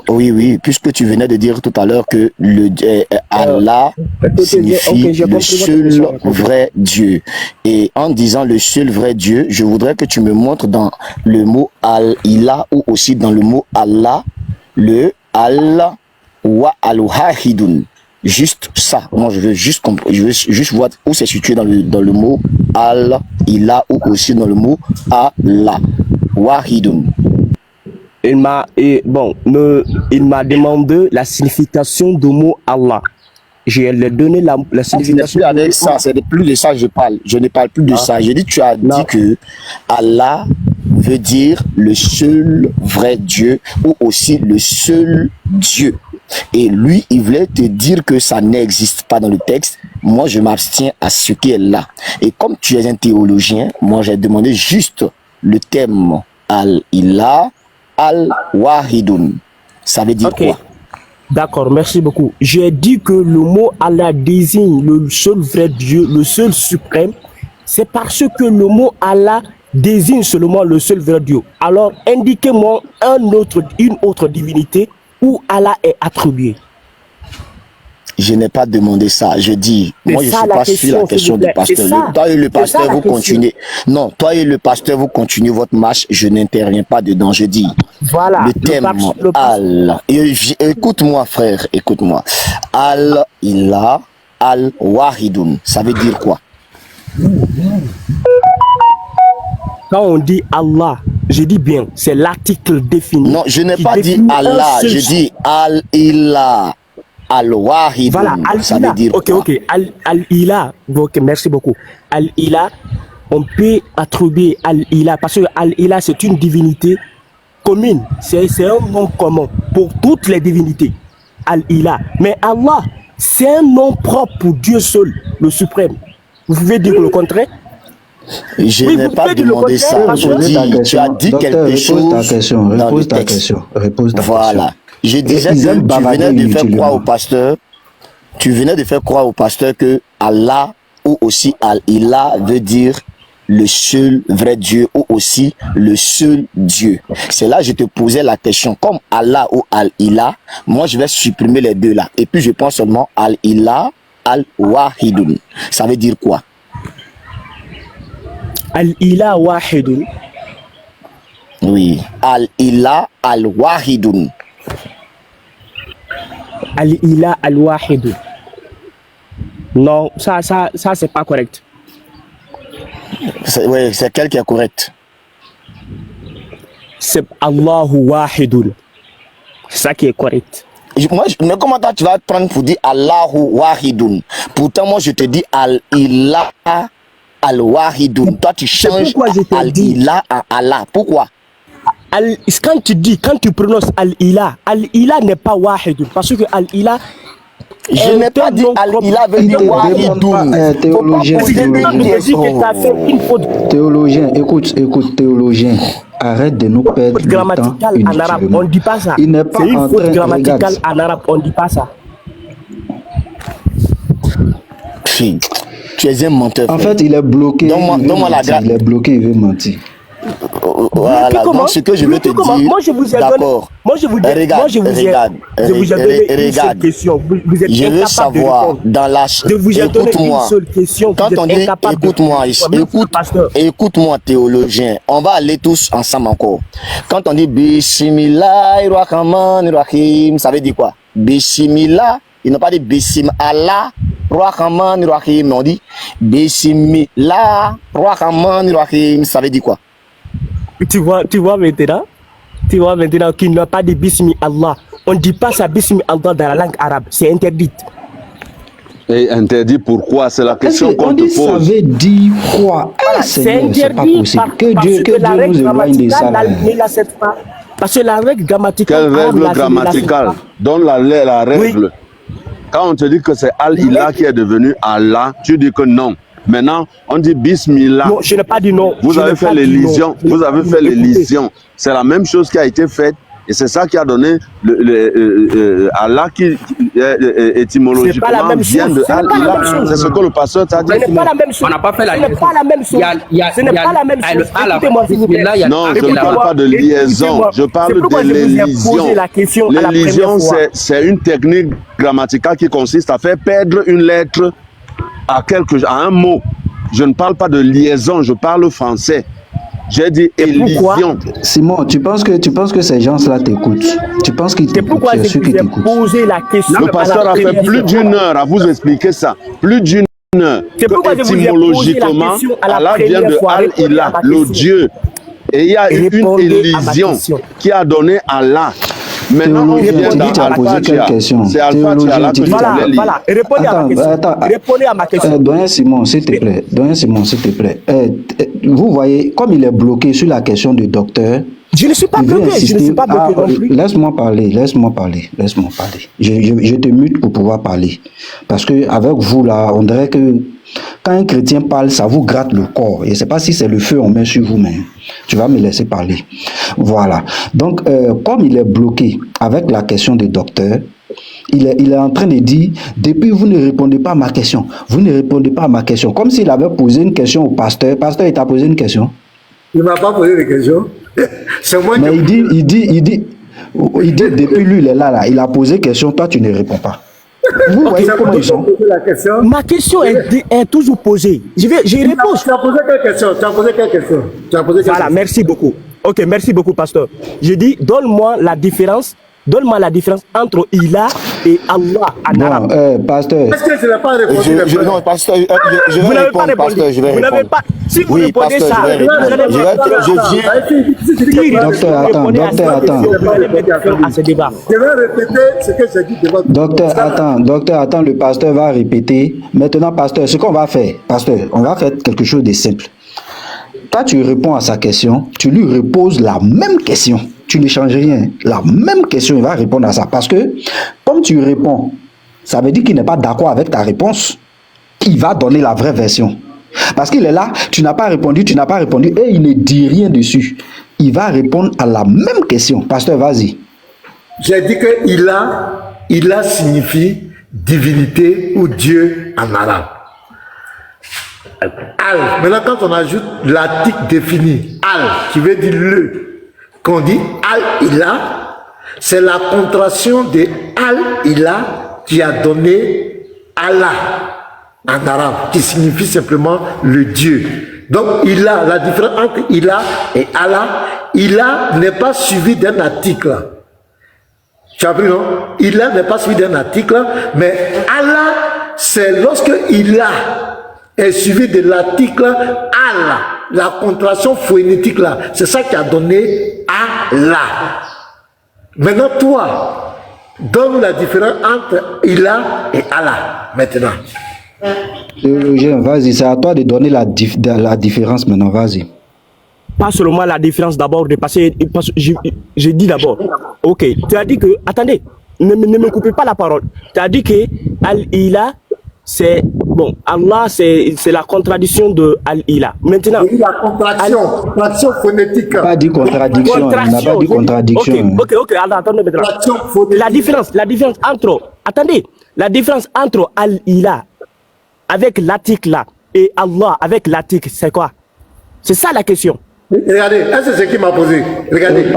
Speaker 3: Oui, puisque tu venais de dire tout à l'heure que le Allah signifie le seul vrai Dieu. Et en disant le seul vrai Dieu, je voudrais que tu me montres dans le mot Al-Ilah ou aussi dans le mot Allah, le Allah wa al-Wahidun. Juste ça. Moi, je veux juste voir où c'est situé dans le mot Al-Ilah ou aussi dans le mot Allah. Wahidun.
Speaker 8: Il m'a demandé la signification du mot Allah. Je lui ai donné la signification.
Speaker 3: Avec ça, c'est plus de ça que je parle. Je ne parle plus de ça. J'ai dit, tu as dit que Allah veut dire le seul vrai Dieu ou aussi le seul Dieu. Et lui, il voulait te dire que ça n'existe pas dans le texte. Moi, je m'abstiens à ce qui est là. Et comme tu es un théologien, moi, j'ai demandé juste le terme Al-Ilah, Al-Wahidun. Ça veut dire quoi?
Speaker 8: D'accord, merci beaucoup. J'ai dit que le mot Allah désigne le seul vrai Dieu, le seul suprême. C'est parce que le mot Allah désigne seulement le seul vrai Dieu. Alors, indiquez-moi une autre divinité où Allah est attribué.
Speaker 3: Je n'ai pas demandé ça. Je dis, moi, je ne suis pas sur la question du pasteur. Toi et le pasteur, vous continuez. Non, toi et le pasteur, vous continuez votre marche. Je n'interviens pas dedans. Je dis,
Speaker 8: voilà,
Speaker 3: le thème, Allah. Écoute-moi, frère, écoute-moi. Al-Ilah, Al-Wahidun. Ça veut dire quoi?
Speaker 8: Quand on dit Allah, je dis bien, c'est l'article défini.
Speaker 3: Non, je n'ai pas dit Allah, je dis Al-Ilah. Al-Wahidun,
Speaker 8: voilà,
Speaker 3: ça veut dire quoi?
Speaker 8: Al-Ilah, ok, merci beaucoup. Al-Ilah, on peut attribuer Al-Ilah, parce que Al-Ilah, c'est une divinité commune. C'est un nom commun pour toutes les divinités. Al-Ilah. Mais Allah, c'est un nom propre pour Dieu seul, le suprême. Vous pouvez dire le contraire?
Speaker 3: Je n'ai pas demandé ça. Tu as dit quelque chose.
Speaker 5: Repose ta question.
Speaker 3: Voilà. Je disais que tu venais de faire croire au pasteur. Tu venais de faire croire au pasteur que Allah ou aussi Al-Ilah veut dire le seul vrai Dieu ou aussi le seul Dieu. C'est là que je te posais la question. Comme Allah ou Al-Ilah, moi je vais supprimer les deux là. Et puis je pense seulement Al-Ilah, Al-Wahidun. Ça veut dire quoi?
Speaker 8: Al-Ilah Wahidun.
Speaker 3: Oui. Al-Ilah, Al-Wahidun.
Speaker 8: Al-Ilah Al-Wahidun. Non, ça c'est pas correct.
Speaker 3: Oui, c'est quel qui est correct?
Speaker 8: C'est Allahu Wahidun. C'est ça qui est correct.
Speaker 3: Mais comment tu vas te prendre pour dire Allahu Wahidun? Pourtant, moi je te dis Al-Ilah Al-Wahidun. Toi tu changes Al-Ilah à Allah. Pourquoi?
Speaker 8: Quand tu prononces Al-Ilah, Al-Ilah n'est pas Wahidun. Parce que Al-Ilah.
Speaker 3: Je n'ai pas dit Al-Ilah veut dire Wahidun.
Speaker 5: Théologien, écoute, théologien. Arrête de nous perdre le temps
Speaker 8: en arabe, on ne dit pas ça.
Speaker 5: Il n'est pas
Speaker 8: c'est une faute grammaticale
Speaker 5: regarde.
Speaker 8: en arabe, on ne dit pas ça.
Speaker 3: Tu es un menteur.
Speaker 5: En fait, il est bloqué.
Speaker 3: Donne-moi la grâce.
Speaker 5: Il est bloqué, il veut mentir.
Speaker 3: Voilà, donc ce que je veux te dire,
Speaker 8: moi je vous ai
Speaker 3: d'accord. Regarde,
Speaker 8: je vous ai donné une seule question. Vous êtes
Speaker 3: je veux savoir dans la.
Speaker 8: Écoute-moi.
Speaker 3: Quand on dit écoute-moi, théologien, on va aller tous ensemble encore. Quand on dit Bismillahirrahmanirrahim, ça veut dire quoi? Bismillah, ils n'ont pas dit Bismillah. Rahmanirrahim, mais on dit Bismillah Rahmanirrahim, ça veut dire quoi?
Speaker 8: Tu vois maintenant qu'il n'a pas dit Bismi Allah. On ne dit pas ça Bismi Allah dans la langue arabe. C'est interdit.
Speaker 7: Et interdit pourquoi? C'est la question qu'on te pose.
Speaker 5: Ça veut dire quoi?
Speaker 8: C'est interdit que Dieu nous éloigne de ça. Parce que la règle grammaticale.
Speaker 7: Quelle règle grammaticale? Donne la règle.
Speaker 8: Oui.
Speaker 7: Quand on te dit que c'est Al-Ilah qui est devenu Allah, tu dis que non. Maintenant, on dit Bismillah.
Speaker 8: Non, je n'ai pas dit non.
Speaker 7: Vous avez fait l'élision. Vous avez fait l'élision. C'est la même chose qui a été faite. Et c'est ça qui a donné Allah qui étymologiquement vient de Al-Ilah. C'est ce que le pasteur t'a dit.
Speaker 8: Ce n'est pas la même chose.
Speaker 2: On n'a pas fait la
Speaker 8: liaison. Ce n'est pas la même chose. Ce n'est pas la même chose.
Speaker 2: Écoutez-moi, s'il vous plaît.
Speaker 7: Non, je ne parle pas de liaison. Je parle de l'élision. L'élision, c'est une technique grammaticale qui consiste à faire perdre une lettre à un mot. Je ne parle pas de liaison, je parle français. J'ai dit élision.
Speaker 5: Simon, tu penses que ces gens-là t'écoutent? Tu penses qu'ils t'écoutent?
Speaker 8: Pourquoi je vous ai posé la question?
Speaker 7: Le pasteur a fait plus d'une heure à vous expliquer ça. Plus d'une heure. Étymologiquement, Allah vient de Al-Ilah, le Dieu. Et il y a une élision qui a donné Allah. Maintenant, on vient
Speaker 5: d'Al-Fatia.
Speaker 7: C'est Al-Fatia que je voulais lire.
Speaker 8: Voilà. Répondez à ma question. Répondez à ma question.
Speaker 5: Doyen Simon, s'il te plaît. Doyen Simon, s'il te plaît. Vous voyez, comme il est bloqué sur la question du docteur.
Speaker 8: Je ne suis pas bloqué. Je ne suis pas bloqué non plus.
Speaker 5: Laisse-moi parler. Je te mute pour pouvoir parler. Parce que avec vous là, on dirait que quand un chrétien parle, ça vous gratte le corps. Et je ne sais pas si c'est le feu on met sur vous, mais tu vas me laisser parler. Voilà. Donc, comme il est bloqué avec la question du docteur, il est en train de dire, depuis vous ne répondez pas à ma question. Vous ne répondez pas à ma question. Comme s'il avait posé une question au pasteur. Pasteur, il t'a posé une question.
Speaker 1: Il ne m'a pas posé de question. C'est moi
Speaker 5: mais il dit, depuis lui, il est là, il a posé une question, toi tu ne réponds pas. Vous voyez comment ils sont?
Speaker 8: Ma question est toujours posée. Je réponds.
Speaker 1: Tu as posé quelle question?
Speaker 8: Voilà, merci beaucoup. Ok, merci beaucoup, pasteur. Je dis, donne-moi la différence entre Ilah et Allah en arabe.
Speaker 5: Non, pasteur.
Speaker 1: Est-ce que je n'ai pas répondu?
Speaker 3: Non, pasteur, je vais répondre, pasteur, je vais
Speaker 8: vous n'avez pas. Si vous répondez
Speaker 3: pasteur,
Speaker 8: ça,
Speaker 5: docteur, attends.
Speaker 1: Je vais répéter ce que j'ai dit devant
Speaker 5: Docteur, attends, le pasteur va répéter. Maintenant, pasteur, ce qu'on va faire, pasteur, on va faire quelque chose de simple. Toi, tu réponds à sa question, tu lui reposes la même question. Tu ne changes rien. La même question, il va répondre à ça. Parce que, comme tu réponds, ça veut dire qu'il n'est pas d'accord avec ta réponse. Il va donner la vraie version. Parce qu'il est là, tu n'as pas répondu, et il ne dit rien dessus. Il va répondre à la même question. Pasteur, vas-y.
Speaker 1: J'ai dit que Ilah signifie divinité ou Dieu en arabe. Al. Maintenant, quand on ajoute l'article défini, Al, qui veut dire le, qu'on dit Al-Ilah, c'est la contraction de Al-Ilah qui a donné Allah en arabe, qui signifie simplement le Dieu. Donc, Ilah, la différence entre Ilah et Allah, Ilah n'est pas suivi d'un article. Tu as appris, non? Ilah n'est pas suivi d'un article, mais Allah, c'est lorsque Ilah est suivi de l'article Allah, la contraction phonétique là, c'est ça qui a donné Allah. Maintenant, toi, donne la différence entre Ilah et Allah, maintenant.
Speaker 5: Théologien, vas-y, c'est à toi de donner la différence maintenant, vas-y.
Speaker 8: Pas seulement la différence d'abord, parce que je dis d'abord, ok, tu as dit que, attendez, ne me coupez pas la parole, tu as dit que Al-Ilah, c'est, bon, Allah, c'est la contradiction de Al-Ilah. Maintenant,
Speaker 1: la contraction phonétique.
Speaker 5: Pas dit contradiction, on n'a pas dit contradiction.
Speaker 8: Ok, attendez maintenant. La différence entre, attendez, la différence entre Al-Ilah avec l'article là et Allah avec l'article, c'est quoi? C'est ça la question.
Speaker 1: Regardez, est-ce que c'est ce qui m'a posé? Regardez.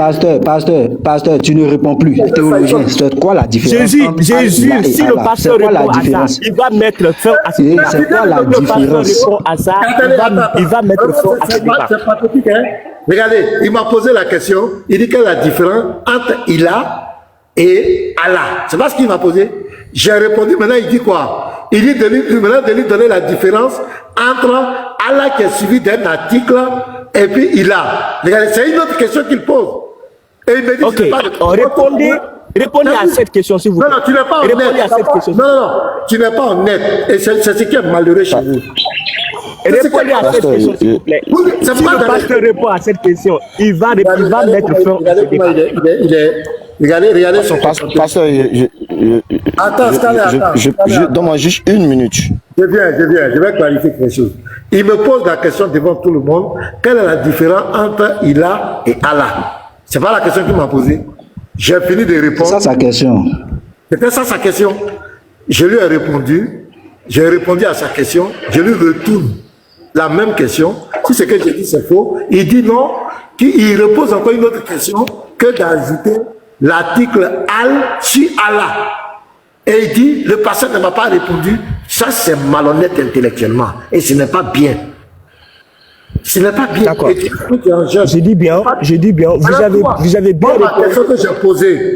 Speaker 5: Pasteur, tu ne réponds plus. Théologien, c'est quoi la différence?
Speaker 8: Jésus, si le pasteur répond à ça, il va mettre fin à ce débat.
Speaker 5: C'est quoi la différence?
Speaker 8: Il va mettre fin à ce débat.
Speaker 1: C'est pathétique, hein? Regardez, il m'a posé la question, il dit quelle est la différence entre Ilah et Allah. C'est pas ce qu'il m'a posé. J'ai répondu, maintenant il dit quoi? Il dit maintenant de lui donner la différence entre Allah qui est suivi d'un article et puis Ilah. Regardez, c'est une autre question qu'il pose. Et il me dit,
Speaker 8: ok, répondez à cette question s'il vous plaît.
Speaker 1: Non, tu n'es pas honnête.
Speaker 8: Répondez à cette question.
Speaker 1: Non, tu n'es pas honnête. Et c'est ce qui est malheureux chez vous.
Speaker 8: Répondez à cette question s'il vous plaît. Si le pasteur répond à cette question, il va mettre fin à ce débat.
Speaker 1: Regardez son
Speaker 3: Pasteur,
Speaker 1: attends.
Speaker 3: donne-moi juste une minute.
Speaker 1: Je vais clarifier quelque chose. Il me pose la question devant tout le monde, quelle est la différence entre Ilah et Allah? C'est pas la question qu'il m'a posée. J'ai fini de répondre.
Speaker 5: C'est ça sa question.
Speaker 1: C'était ça sa question. Je lui ai répondu. J'ai répondu à sa question. Je lui retourne la même question. Si ce que j'ai dit c'est faux, il dit non, qu'il repose encore une autre question que d'ajouter l'article Al sur Allah. Et il dit, le pasteur ne m'a pas répondu. Ça, c'est malhonnête intellectuellement. Et ce n'est pas bien. Ce n'est pas bien.
Speaker 8: D'accord. Je dis bien. Vous avez bien
Speaker 1: répondu.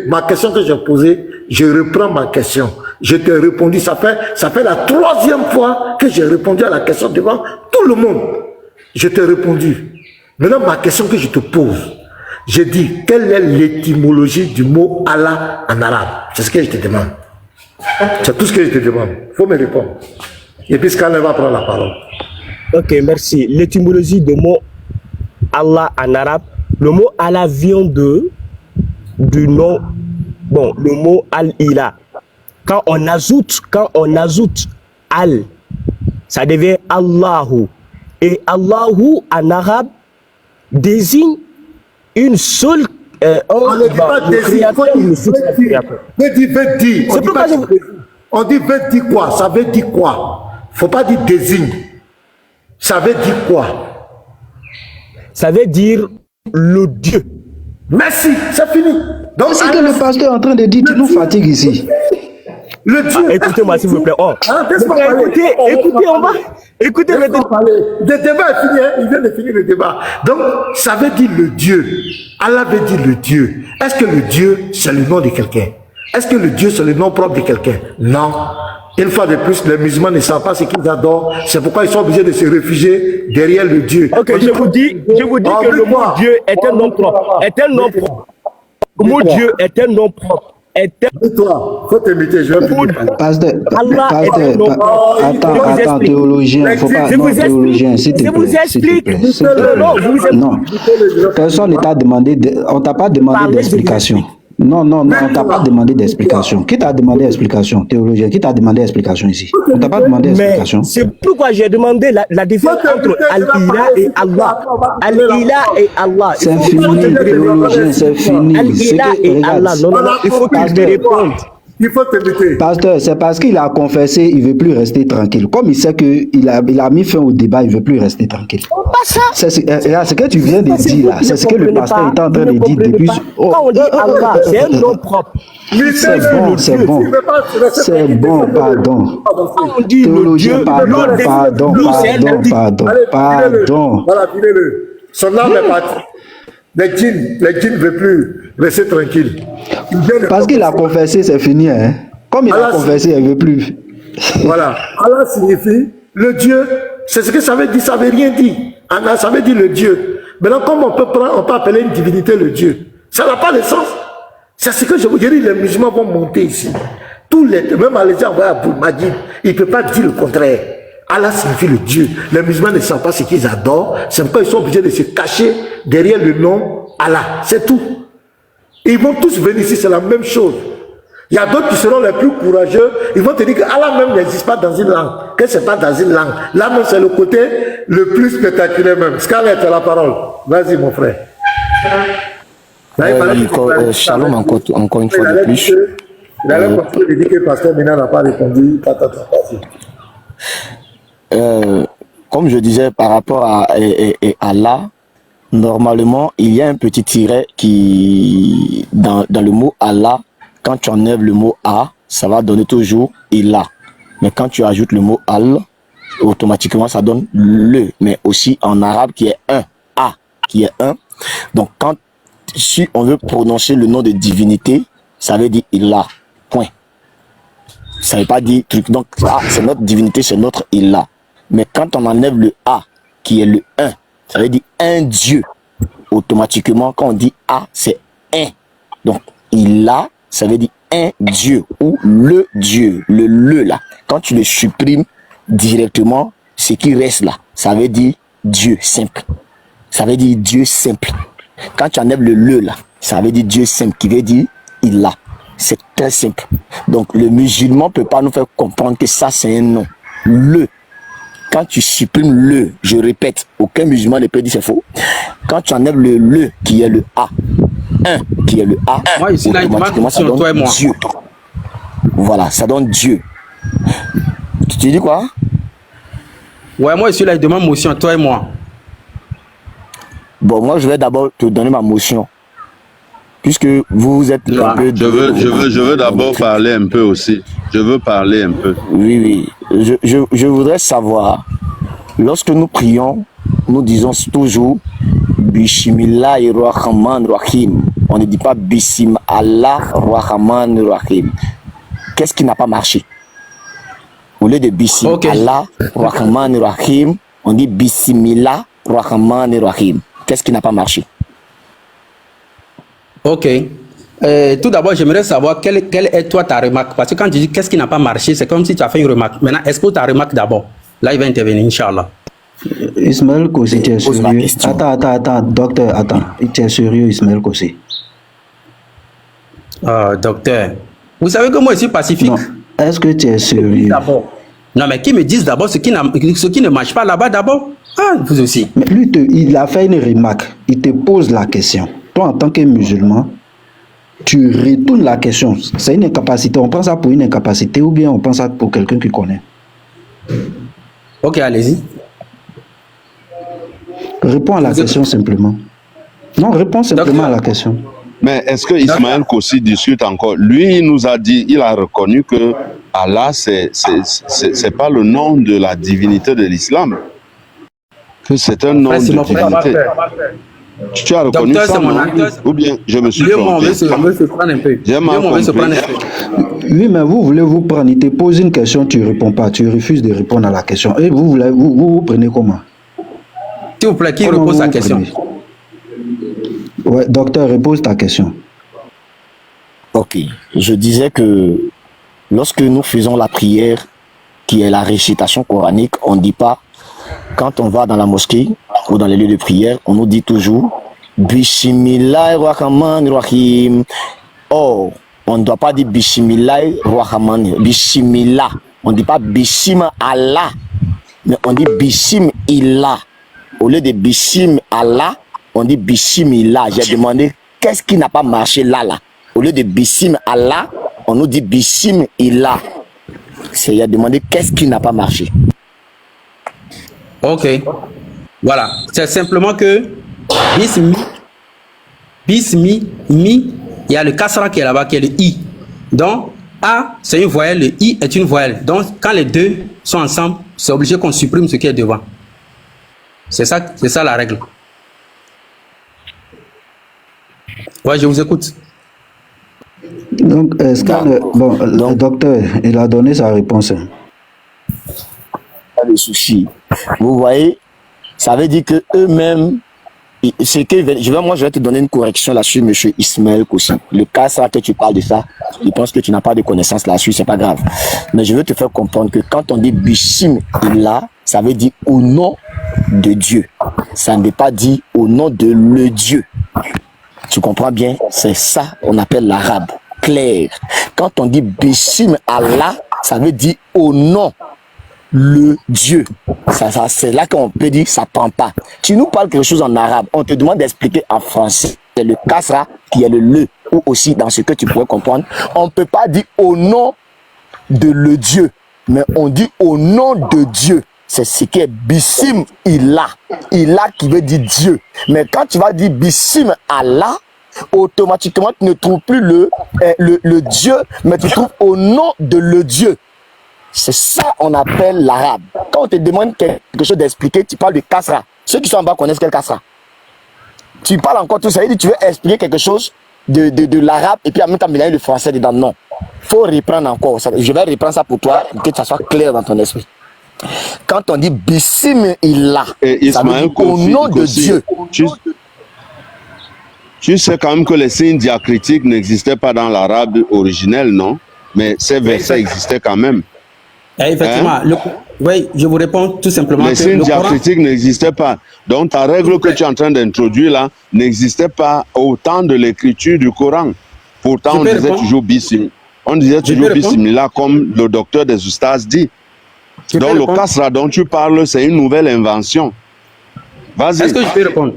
Speaker 1: Ma question que j'ai posée, je reprends ma question. Je t'ai répondu. Ça fait la 3e fois que j'ai répondu à la question devant tout le monde. Je t'ai répondu. Maintenant, ma question que je te pose, je dis, quelle est l'étymologie du mot Allah en arabe? C'est ce que je te demande. C'est tout ce que je te demande. Il faut me répondre. Et puis, Scanner va prendre la parole.
Speaker 8: Ok, merci. L'étymologie du mot Allah en arabe, le mot Allah vient du nom, le mot Al-Ilah. Quand on ajoute Al, ça devient Allahu. Et Allahu en arabe désigne une seule
Speaker 1: on ne dit pas désigne, on dit veut dire quoi? Ça veut dire quoi? Faut pas dire désigne. Ça veut dire quoi?
Speaker 8: Ça veut dire le Dieu.
Speaker 1: Merci, c'est fini.
Speaker 5: Donc c'est que le pasteur est en train de dire, tu nous fatigues ici.
Speaker 1: Le Dieu.
Speaker 8: Écoutez-moi s'il vous plaît. Écoutez, on va. Écoutez maintenant.
Speaker 1: Le débat est fini, hein? Il vient de finir le débat. Donc, ça veut dire le Dieu. Allah veut dire le Dieu. Est-ce que le Dieu, c'est le nom de quelqu'un? Est-ce que le Dieu, c'est le nom propre de quelqu'un? Non. Une fois de plus, les musulmans ne savent pas ce qu'ils adorent. C'est pourquoi ils sont obligés de se réfugier derrière le Dieu.
Speaker 8: Ok, je vous dis que le mot Dieu est un nom propre. Le mot Dieu est un nom propre.
Speaker 1: Toi, faut t'imiter, je vais
Speaker 5: Pasteur, attends, théologien, faut pas, non, théologien, s'il te plaît. Non, personne ne t'a demandé, on t'a pas demandé d'explication. Non, on t'a pas demandé d'explication. Qui t'a demandé d'explication, théologien? Qui t'a demandé d'explication ici? On t'a pas demandé d'explication.
Speaker 8: C'est pourquoi j'ai demandé la différence entre Al-Ilah et Allah. Al-Ilah et Allah.
Speaker 5: C'est fini, théologien, c'est fini.
Speaker 8: Al-Ilah et Allah. Non, il faut que je te réponde.
Speaker 1: Il faut t'éviter.
Speaker 5: Pasteur, c'est parce qu'il a confessé, il ne veut plus rester tranquille. Comme il sait qu'il a mis fin au débat, il ne veut plus rester tranquille. C'est ce que tu viens de dire là. C'est ce que le pasteur est en train de dire depuis.
Speaker 8: Quand on dit Allah, c'est un nom propre.
Speaker 5: C'est bon, pardon. Théologien, pardon.
Speaker 1: Voilà, filez-le. Son âme est partie. Les djinns ne veulent plus rester tranquilles.
Speaker 5: Parce qu'il a confessé, c'est fini. Hein? Comme il a confessé, il ne veut plus.
Speaker 1: Voilà. Allah signifie le Dieu. C'est ce que ça veut dire. Ça ne veut rien dire. Allah, ça veut dire le Dieu. Maintenant, comme on peut appeler une divinité le Dieu, ça n'a pas de sens. C'est ce que je vous dis. Les musulmans vont monter ici. Même les gens envoyés à Boulmadine, il ne peut pas dire le contraire. Allah signifie le Dieu. Les musulmans ne savent pas ce qu'ils adorent. C'est pourquoi ils sont obligés de se cacher derrière le nom Allah. C'est tout. Ils vont tous venir ici, c'est la même chose. Il y a d'autres qui seront les plus courageux. Ils vont te dire que Allah même n'existe pas dans une langue. Que c'est pas dans une langue. Là même, c'est le côté le plus spectaculaire même. Scarlett, tu as la parole. Vas-y, mon frère.
Speaker 3: Shalom encore une fois de plus.
Speaker 1: Il allait continuer de dire que le pasteur Mina n'a pas répondu.
Speaker 3: Comme je disais par rapport à Allah, normalement, il y a un petit tiret qui, dans le mot Allah, quand tu enlèves le mot A, ça va donner toujours Ilah. Mais quand tu ajoutes le mot Al, automatiquement, ça donne le. Mais aussi en arabe qui est un, A, qui est un. Donc, si on veut prononcer le nom de divinité, ça veut dire Ilah. Point. Ça ne veut pas dire truc. Donc, c'est notre divinité, c'est notre Ilah. Mais quand on enlève le A, qui est le 1, ça veut dire un Dieu. Automatiquement, quand on dit A, c'est un. Donc, Ilah, ça veut dire un Dieu ou le Dieu, le là. Quand tu le supprimes directement, ce qui reste là, ça veut dire Dieu simple. Ça veut dire Dieu simple. Quand tu enlèves le là, ça veut dire Dieu simple, qui veut dire Bismillah. C'est très simple. Donc le musulman ne peut pas nous faire comprendre que ça c'est un nom. Le. Quand tu supprimes le, je répète, aucun musulman ne peut dire c'est faux. Quand tu enlèves le qui est le A, qui est le A,
Speaker 2: moi, ici, là,
Speaker 3: automatiquement ça donne
Speaker 2: toi et moi.
Speaker 3: Dieu. Voilà, ça donne Dieu. Tu dis quoi?
Speaker 2: Ouais, moi, ici, là, il demande motion, toi et moi.
Speaker 3: Bon, moi, je vais d'abord te donner ma motion. Puisque vous êtes un peu...
Speaker 7: Je veux d'abord parler un peu aussi. Je veux parler un peu.
Speaker 3: Oui. Je voudrais savoir, lorsque nous prions, nous disons toujours Bismillahirrahmanirrahim. On ne dit pas Bismillahirrahmanirrahim. Qu'est-ce qui n'a pas marché? Au lieu de Bismillahirrahmanirrahim, on dit Bismillahirrahmanirrahim. Qu'est-ce qui n'a pas marché?
Speaker 2: Ok. Tout d'abord, j'aimerais savoir quelle est toi ta remarque. Parce que quand tu dis qu'est-ce qui n'a pas marché, c'est comme si tu as fait une remarque. Maintenant, expose ta remarque d'abord. Là, il va intervenir, Inch'Allah.
Speaker 5: Ismaël Kossi, tu es sérieux? Attends, docteur, attends. Tu es sérieux, Ismaël Kossi?
Speaker 2: Docteur, vous savez que moi, je suis pacifique.
Speaker 5: Non. Est-ce que tu es sérieux?
Speaker 2: Non, mais qui me disent d'abord ce qui ne marche pas là-bas d'abord? Ah, vous aussi.
Speaker 5: Mais lui, il a fait une remarque. Il te pose la question. Toi, en tant que musulman, tu retournes la question. C'est une incapacité. On prend ça pour une incapacité ou bien on prend ça pour quelqu'un qui connaît?
Speaker 2: Ok, allez-y.
Speaker 5: Réponds à la question simplement. Non, réponds simplement à la question.
Speaker 7: Mais est-ce que Ismaël Kossi discute encore? Lui, il nous a dit, il a reconnu que Allah, c'est pas le nom de la divinité de l'islam. Que c'est un nom de divinité. Tu as reconnu
Speaker 2: Docteur,
Speaker 7: ça, non? Ou bien je me suis trompé? J'ai mal compris.
Speaker 5: Oui, mais vous voulez vous prendre, il te pose une question, tu ne réponds pas, tu refuses de répondre à la question. Et vous prenez comment?
Speaker 2: S'il vous plaît, qui repose sa question?
Speaker 5: Ouais, docteur, repose ta question.
Speaker 3: Ok, je disais que lorsque nous faisons la prière, qui est la récitation coranique, on ne dit pas, quand on va dans la mosquée ou dans les lieux de prière, on nous dit toujours Bismillahirrahmanirrahim. Or, on ne doit pas dire Bismillahirrahmanirrahim. Bismillah. On ne dit pas Bismillah, mais on dit Bismillah. Au lieu de Bismillah, on dit Bismillah. J'ai demandé qu'est-ce qui n'a pas marché là. Au lieu de Bismillah, on nous dit Bismillah. Il a demandé qu'est-ce qui n'a pas marché.
Speaker 2: Ok. Voilà. C'est simplement que Bismi, il y a le kasra qui est là-bas, qui est le I. Donc, A, c'est une voyelle, le I est une voyelle. Donc, quand les deux sont ensemble, c'est obligé qu'on supprime ce qui est devant. C'est ça la règle. Ouais, je vous écoute.
Speaker 5: Donc, le docteur, il a donné sa réponse.
Speaker 3: Pas de souci. Vous voyez, ça veut dire que eux-mêmes, moi je vais te donner une correction là-dessus, monsieur Ismaël Kossi. Le cas ça que tu parles de ça, je pense que tu n'as pas de connaissances là-dessus, c'est pas grave. Mais je veux te faire comprendre que quand on dit Bismillah, ça veut dire au nom de Dieu. Ça ne veut pas dire au nom de le Dieu. Tu comprends bien? C'est ça qu'on appelle l'arabe clair. Quand on dit Bismillah, ça veut dire au nom le Dieu. Ça, c'est là qu'on peut dire ça prend pas. Tu nous parles quelque chose en arabe, on te demande d'expliquer en français. C'est le kasra qui est le ou aussi dans ce que tu pourrais comprendre. On ne peut pas dire au nom de le Dieu, mais on dit au nom de Dieu. C'est ce qui est Bissim Ilah. Ilah qui veut dire Dieu. Mais quand tu vas dire Bissim Allah, automatiquement tu ne trouves plus le Dieu, mais tu trouves au nom de le Dieu. C'est ça qu'on appelle l'arabe. Quand on te demande quelque chose d'expliquer, tu parles de kasra. Ceux qui sont en bas connaissent quel kasra. Tu parles encore tout ça, et tu veux expliquer quelque chose de l'arabe et puis en même temps mélanger le français dedans. Non. Il faut reprendre encore. Je vais reprendre ça pour toi pour que ça soit clair dans ton esprit. Quand on dit Bismillah, ça veut dire au nom de Dieu.
Speaker 7: Tu sais quand même que les signes diacritiques n'existaient pas dans l'arabe originel, non? Mais ces versets existaient quand même.
Speaker 2: Effectivement, oui, je vous réponds tout simplement.
Speaker 7: Les signes diacritiques n'existaient pas. Donc ta règle que tu es en train d'introduire là n'existait pas au temps de l'écriture du Coran. Pourtant,
Speaker 2: Je
Speaker 7: on
Speaker 2: peux
Speaker 7: disait
Speaker 2: répondre?
Speaker 7: toujours bismillah. On disait
Speaker 2: Je peux
Speaker 7: toujours
Speaker 2: répondre?
Speaker 7: bismillah, comme le docteur des oustas dit.
Speaker 2: Je peux
Speaker 7: Donc, le
Speaker 2: répondre?
Speaker 7: kasra dont tu parles, c'est une nouvelle invention. Vas-y.
Speaker 2: Est-ce que je peux répondre?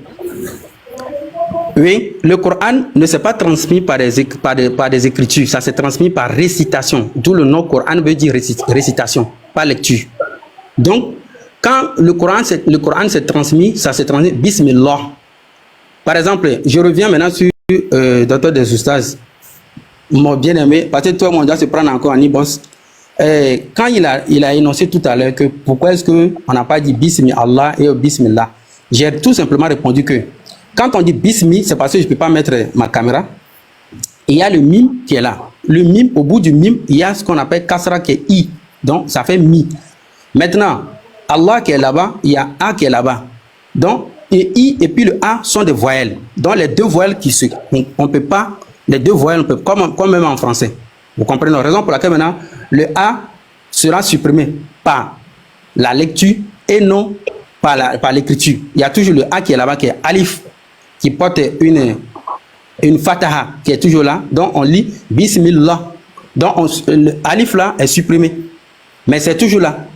Speaker 2: Oui, le Coran ne s'est pas transmis par des écritures, ça s'est transmis par récitation. D'où le nom Coran veut dire récitation, pas lecture. Donc, quand le Coran s'est transmis, ça s'est transmis Bismillah. Par exemple, je reviens maintenant sur Docteur des Oustas, mon bien-aimé, parce que toi, on doit se prendre encore en ibos. Quand il a énoncé tout à l'heure que pourquoi est-ce qu'on n'a pas dit Bismillah et Bismillah, j'ai tout simplement répondu que quand on dit Bismi, c'est parce que je ne peux pas mettre ma caméra. Il y a le mime qui est là. Le mime, au bout du mime, il y a ce qu'on appelle kasra qui est i. Donc, ça fait mi. Maintenant, Allah qui est là-bas, il y a a qui est là-bas. Donc, et i et puis le a sont des voyelles. Donc, les deux voyelles qui se... On peut pas... Les deux voyelles, on peut, comme même en français. Vous comprenez la raison pour laquelle maintenant, le a sera supprimé par la lecture et non par l'écriture. Il y a toujours le a qui est là-bas, qui est alif, qui porte une fataha qui est toujours là. Donc, on lit Bismillah. Donc, le alif là est supprimé. Mais c'est toujours là.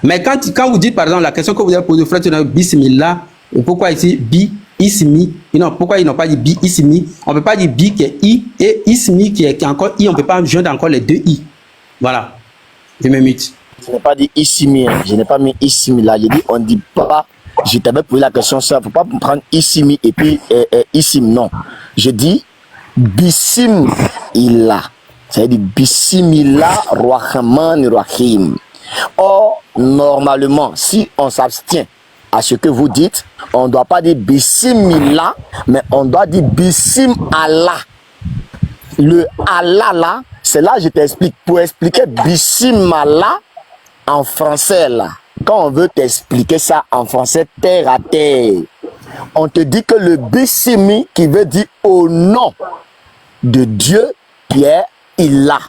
Speaker 2: Mais quand vous dites, par exemple, la question que vous avez posée, frère, Bismillah, pourquoi ici bi, ismi, non, pourquoi ils n'ont pas dit bi, ismi? On ne peut pas dire bi qui est i et ismi qui est encore i, on ne peut pas joindre encore les deux i. Voilà. Je me mute.
Speaker 3: Je n'ai pas dit ismi, je n'ai pas mis ismi là. J'ai dit, on ne dit pas. Je t'avais posé la question, ça, il ne faut pas prendre ismi et puis isim, non. Je dis bismillah. Ça veut dire bismillah rahman rahim. Or, normalement, si on s'abstient à ce que vous dites, on ne doit pas dire bismillah, mais on doit dire bism Allah. Le Allah là, c'est là que je t'explique. Pour expliquer bism Allah en français là, quand on veut t'expliquer ça en français terre à terre, on te dit que le bismi qui veut dire au nom de Dieu qui est Ilah.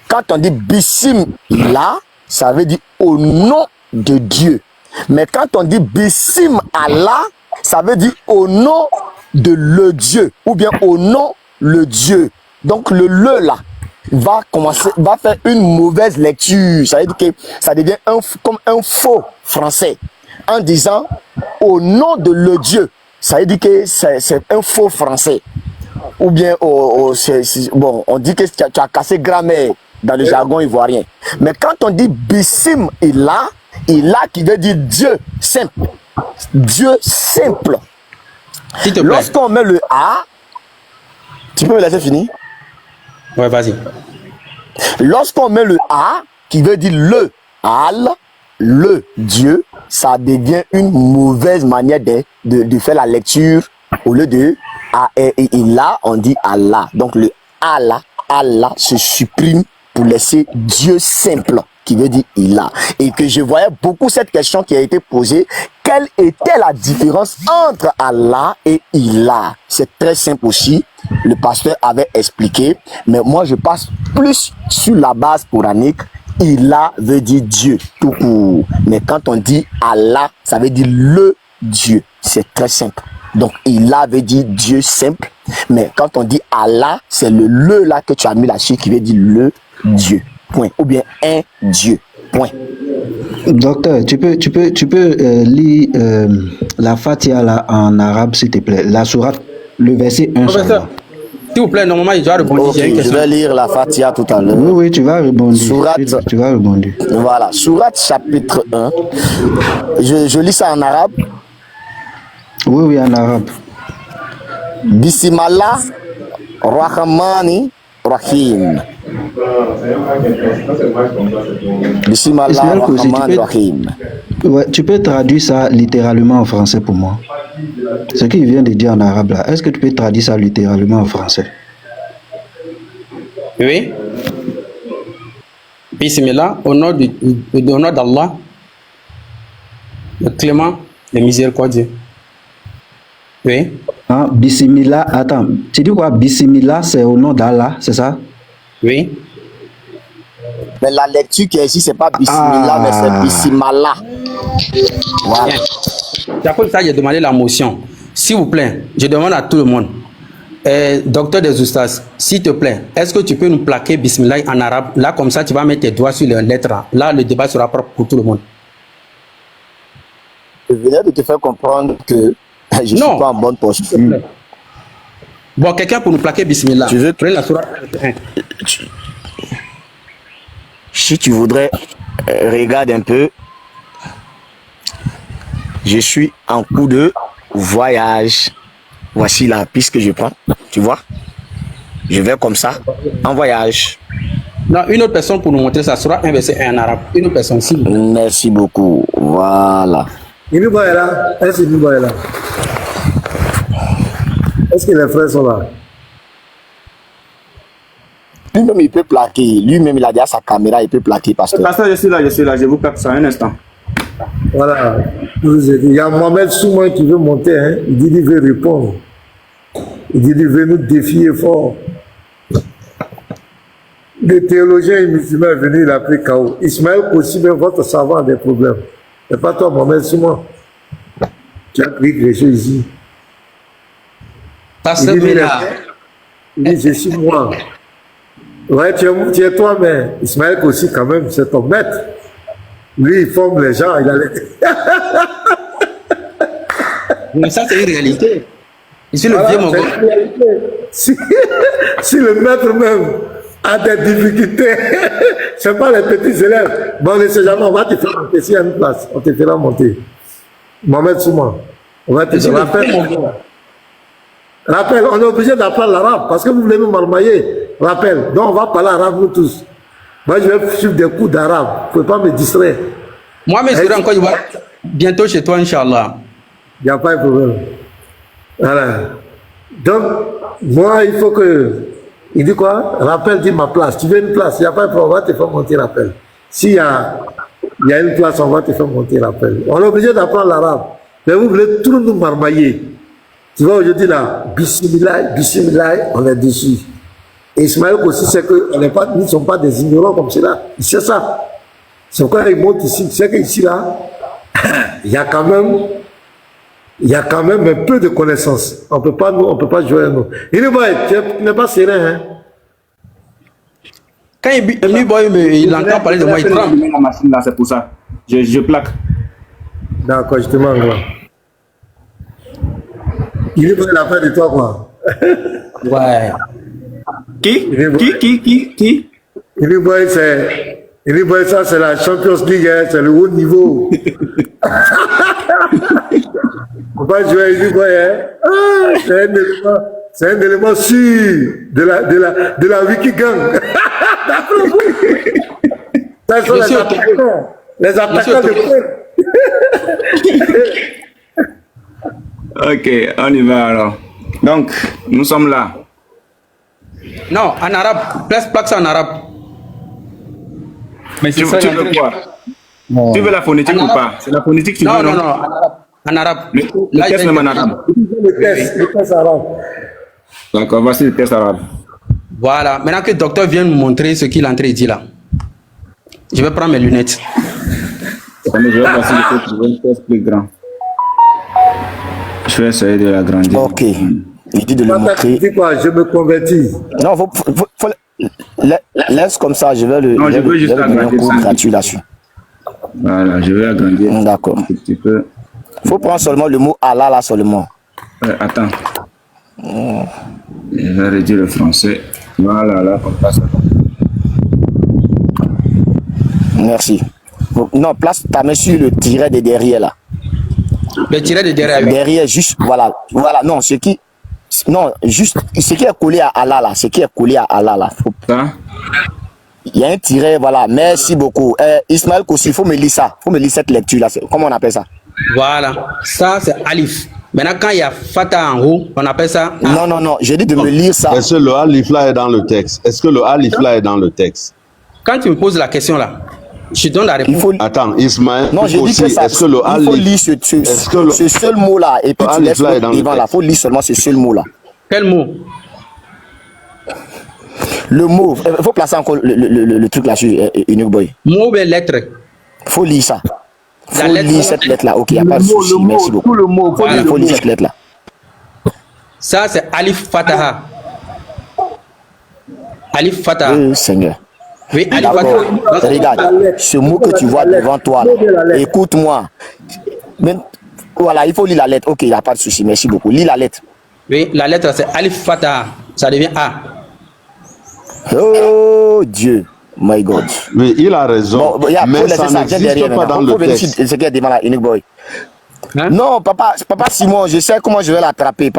Speaker 3: Quand on dit bism Ilah, ça veut dire au nom de Dieu. Mais quand on dit bism Allah, ça veut dire au nom de le Dieu ou bien au nom le Dieu. Donc le là va faire une mauvaise lecture. Ça veut dire que ça devient comme un faux français. En disant au nom de le Dieu, ça veut dire que c'est un faux français. Ou bien, bon, on dit que tu as cassé grammaire dans le jargon ivoirien. Mais quand on dit bissim Ilah qui veut dire Dieu simple. Dieu simple. Lorsqu'on met le A, tu peux me laisser finir?
Speaker 2: Ouais, vas-y.
Speaker 3: Lorsqu'on met le A, qui veut dire le Al, le Dieu, ça devient une mauvaise manière de faire la lecture. Au lieu de A et Ilah, on dit Allah. Donc le Allah se supprime pour laisser Dieu simple, qui veut dire Ilah. Et que je voyais beaucoup cette question qui a été posée. Quelle était la différence entre Allah et Ilah? C'est très simple aussi. Le pasteur avait expliqué, mais moi je passe plus sur la base coranique. Ilah veut dire Dieu tout court. Mais quand on dit Allah, ça veut dire le Dieu. C'est très simple. Donc Ilah veut dire Dieu simple. Mais quand on dit Allah, c'est le là que tu as mis là-dessus qui veut dire le Dieu. Point. Ou bien un Dieu. Point.
Speaker 5: Docteur, tu peux lire la Fatiha là en arabe, s'il te plaît. La sourate, le verset 1.
Speaker 2: Professeur, s'il vous plaît, normalement, il doit répondre.
Speaker 3: Okay, je vais lire la Fatiha tout à l'heure.
Speaker 5: Oui, tu vas répondre. Tu vas répondre.
Speaker 3: Voilà, sourate chapitre 1. Je lis ça en arabe.
Speaker 5: Oui, en arabe.
Speaker 3: Bismillah Rahmani Rahim. Bismillah Rahmani Rahim.
Speaker 5: Ouais, tu peux traduire ça littéralement en français pour moi. Ce qu'il vient de dire en arabe là, est-ce que tu peux traduire ça littéralement en français?
Speaker 2: Oui. Bismillah, au nom d'Allah, le clément, le miséricordieux. Oui.
Speaker 5: Ah, Bismillah, attends, tu dis quoi? Bismillah, c'est au nom d'Allah, c'est ça?
Speaker 2: Oui.
Speaker 3: Mais la lecture qui est ici, c'est pas Bismillah, mais c'est Bismillah. Voilà.
Speaker 2: C'est à cause de ça que j'ai demandé la motion. S'il vous plaît, je demande à tout le monde. docteur des Oustas, s'il te plaît, est-ce que tu peux nous plaquer Bismillah en arabe? Là, comme ça, tu vas mettre tes doigts sur les lettres. Là, le débat sera propre pour tout le monde.
Speaker 3: Je venais de te faire comprendre que je ne suis pas en bonne posture.
Speaker 2: Bon, quelqu'un pour nous plaquer Bismillah.
Speaker 3: Tu veux
Speaker 2: Prenez la sourate 1.
Speaker 3: Si tu voudrais, regarde un peu. Je suis en cours de voyage. Voici la piste que je prends. Tu vois? Je vais comme ça, en voyage.
Speaker 2: Non, une autre personne pour nous montrer ça. Sourate 1, verset 1 en arabe. Une autre personne, s'il vous plaît.
Speaker 3: Merci beaucoup. Voilà.
Speaker 1: Inuba est là. Est-ce que Inuba est là? Est-ce que les frères sont là?
Speaker 3: Lui-même, il peut plaquer. Lui-même, il a déjà sa caméra, il peut plaquer, pasteur.
Speaker 9: Pasteur, je suis là, je vous plaque ça un instant.
Speaker 1: Voilà. Il y a Mohamed Souman qui veut monter. Hein. Il dit qu'il veut répondre. Il dit qu'il veut nous défier fort. Le théologien musulman est venu, il a pris KO. Ismaël aussi, même votre savant a des problèmes. C'est pas toi, Mohamed Souman. Tu as pris quelque chose ici.
Speaker 2: Pasteur
Speaker 1: Il dit,
Speaker 2: Bella.
Speaker 1: il dit, je suis moi. Ouais, tu es toi, mais Ismaël aussi, quand même, c'est ton maître. Lui, il forme les gens, il a les...
Speaker 2: Mais ça, c'est une réalité. Ici, le
Speaker 1: Voilà,
Speaker 2: vieux Mongo.
Speaker 1: c'est une réalité. Si le maître même a des difficultés, c'est pas les petits élèves. Bon, on ne sait jamais, on va te faire monter. S'il y a une place, on te fera monter. Mohamed Souman, on va te faire rappel, on est obligé d'apprendre l'arabe parce que vous voulez nous marmailler. Rappel, donc on va parler arabe nous tous. Moi, je vais suivre des cours d'arabe. Vous ne pouvez pas me distraire.
Speaker 2: Moi, mais je serai encore bientôt chez toi, Inch'Allah.
Speaker 1: Il n'y a pas de problème. Voilà. Donc, moi, il faut que... Il dit quoi? Rappel dit ma place. Tu veux une place? Il n'y a pas de problème. On va te faire monter rappel. S'il y a une place, on va te faire monter rappel. On est obligé d'apprendre l'arabe. Mais vous voulez tout nous marmailler. Tu vois, aujourd'hui là, Bismillah, Bismillah, on est dessus. Et Ismaël aussi, c'est que nous ne sommes pas des ignorants comme cela. Il sait ça. C'est pourquoi il monte ici. Il sait qu'ici là, il y a quand même un peu de connaissances. On peut pas jouer à nous. Tu n'es pas serein, hein?
Speaker 2: Quand il entend parler de moi, il tremble.
Speaker 9: La machine là, c'est pour ça. Je plaque.
Speaker 1: D'accord, je te manque là. Il est la fin de toi, quoi.
Speaker 2: Ouais.
Speaker 9: Qui?
Speaker 1: Il est ça, c'est la Champions League, hein, c'est le haut niveau. On va jouer, il hein. C'est un élément sûr de la Wikigang. D'après vous. Ça sont les attaquants. Les attaquants de pointe.
Speaker 9: Ok, on y va alors. Donc, nous sommes là.
Speaker 2: Non, en arabe. Plaque ça en arabe.
Speaker 9: Mais tu veux quoi?
Speaker 2: Non.
Speaker 9: Tu veux la phonétique ou pas? C'est la phonétique que tu veux,
Speaker 2: non, en arabe. En arabe.
Speaker 9: Le test même en arabe.
Speaker 1: Le test arabe.
Speaker 9: D'accord, voici le test arabe.
Speaker 2: Voilà. Maintenant que le docteur vient nous montrer ce qu'il est en train de dire là. Je vais prendre mes lunettes.
Speaker 9: Mais je vais passer le test plus grand. Je vais essayer de l'agrandir.
Speaker 3: Ok. Il dit de le montrer.
Speaker 1: Tu dis quoi? Je me convertis.
Speaker 3: Non, laisse comme ça, je vais le donner un cours gratuit là-dessus.
Speaker 9: Voilà, je vais agrandir.
Speaker 3: D'accord.
Speaker 9: Un petit peu.
Speaker 3: Faut prendre seulement le mot Allah là seulement.
Speaker 9: Attends. Je vais réduire le français. Voilà, là, comme ça.
Speaker 3: Merci. Non, place ta main sur le tiret de derrière là.
Speaker 2: Le tiret de derrière.
Speaker 3: Derrière, juste, voilà, non, juste, ce qui est collé à Allah là,
Speaker 9: Ça?
Speaker 3: Il y a un tiret, voilà, merci beaucoup. Ismaël Kossi, il faut me lire ça, cette lecture là, comment on appelle ça?
Speaker 2: Voilà, ça c'est Alif. Maintenant, quand il y a Fata en haut, on appelle ça...
Speaker 3: Non, j'ai dit de me lire ça.
Speaker 7: Est-ce que le Alif là est dans le texte?
Speaker 2: Quand tu me poses la question là, je donne la réponse.
Speaker 7: Attends, Ismaël.
Speaker 3: Non, j'ai dit que ça.
Speaker 7: Est-ce que le
Speaker 3: il faut lire ce seul mot là et puis tu laisses le devant là. Il faut lire seulement ce seul mot là.
Speaker 2: Quel mot?
Speaker 3: Le mot. Il faut placer encore le truc là-dessus, Unique Boy.
Speaker 2: Mot ou lettre?
Speaker 3: Il faut lire ça. Il faut
Speaker 2: lettre,
Speaker 3: lire cette lettre là. Ok, il n'y a pas de souci. Merci beaucoup.
Speaker 9: Tout le mot.
Speaker 3: Il faut lire cette lettre là.
Speaker 2: Ça, c'est Alif Fataha. Alif Fataha.
Speaker 3: Oui, Seigneur.
Speaker 2: Oui, Alif
Speaker 3: D'accord.
Speaker 2: Fataha.
Speaker 3: Regarde, ce mot que tu vois devant toi, là, écoute-moi. Voilà, il faut lire la lettre. Ok, il n'y a pas de souci. Merci beaucoup. Lis la lettre.
Speaker 2: Oui, la lettre, c'est Alif Fataha. Ça devient A.
Speaker 3: Oh Dieu. My God.
Speaker 7: Oui, il a raison.
Speaker 3: Bon,
Speaker 7: mais ça n'existe pas dans le texte.
Speaker 3: Ce qui est devant la Unique Boy.
Speaker 2: Hein?
Speaker 3: Non, papa Simon, je sais comment je vais l'attraper.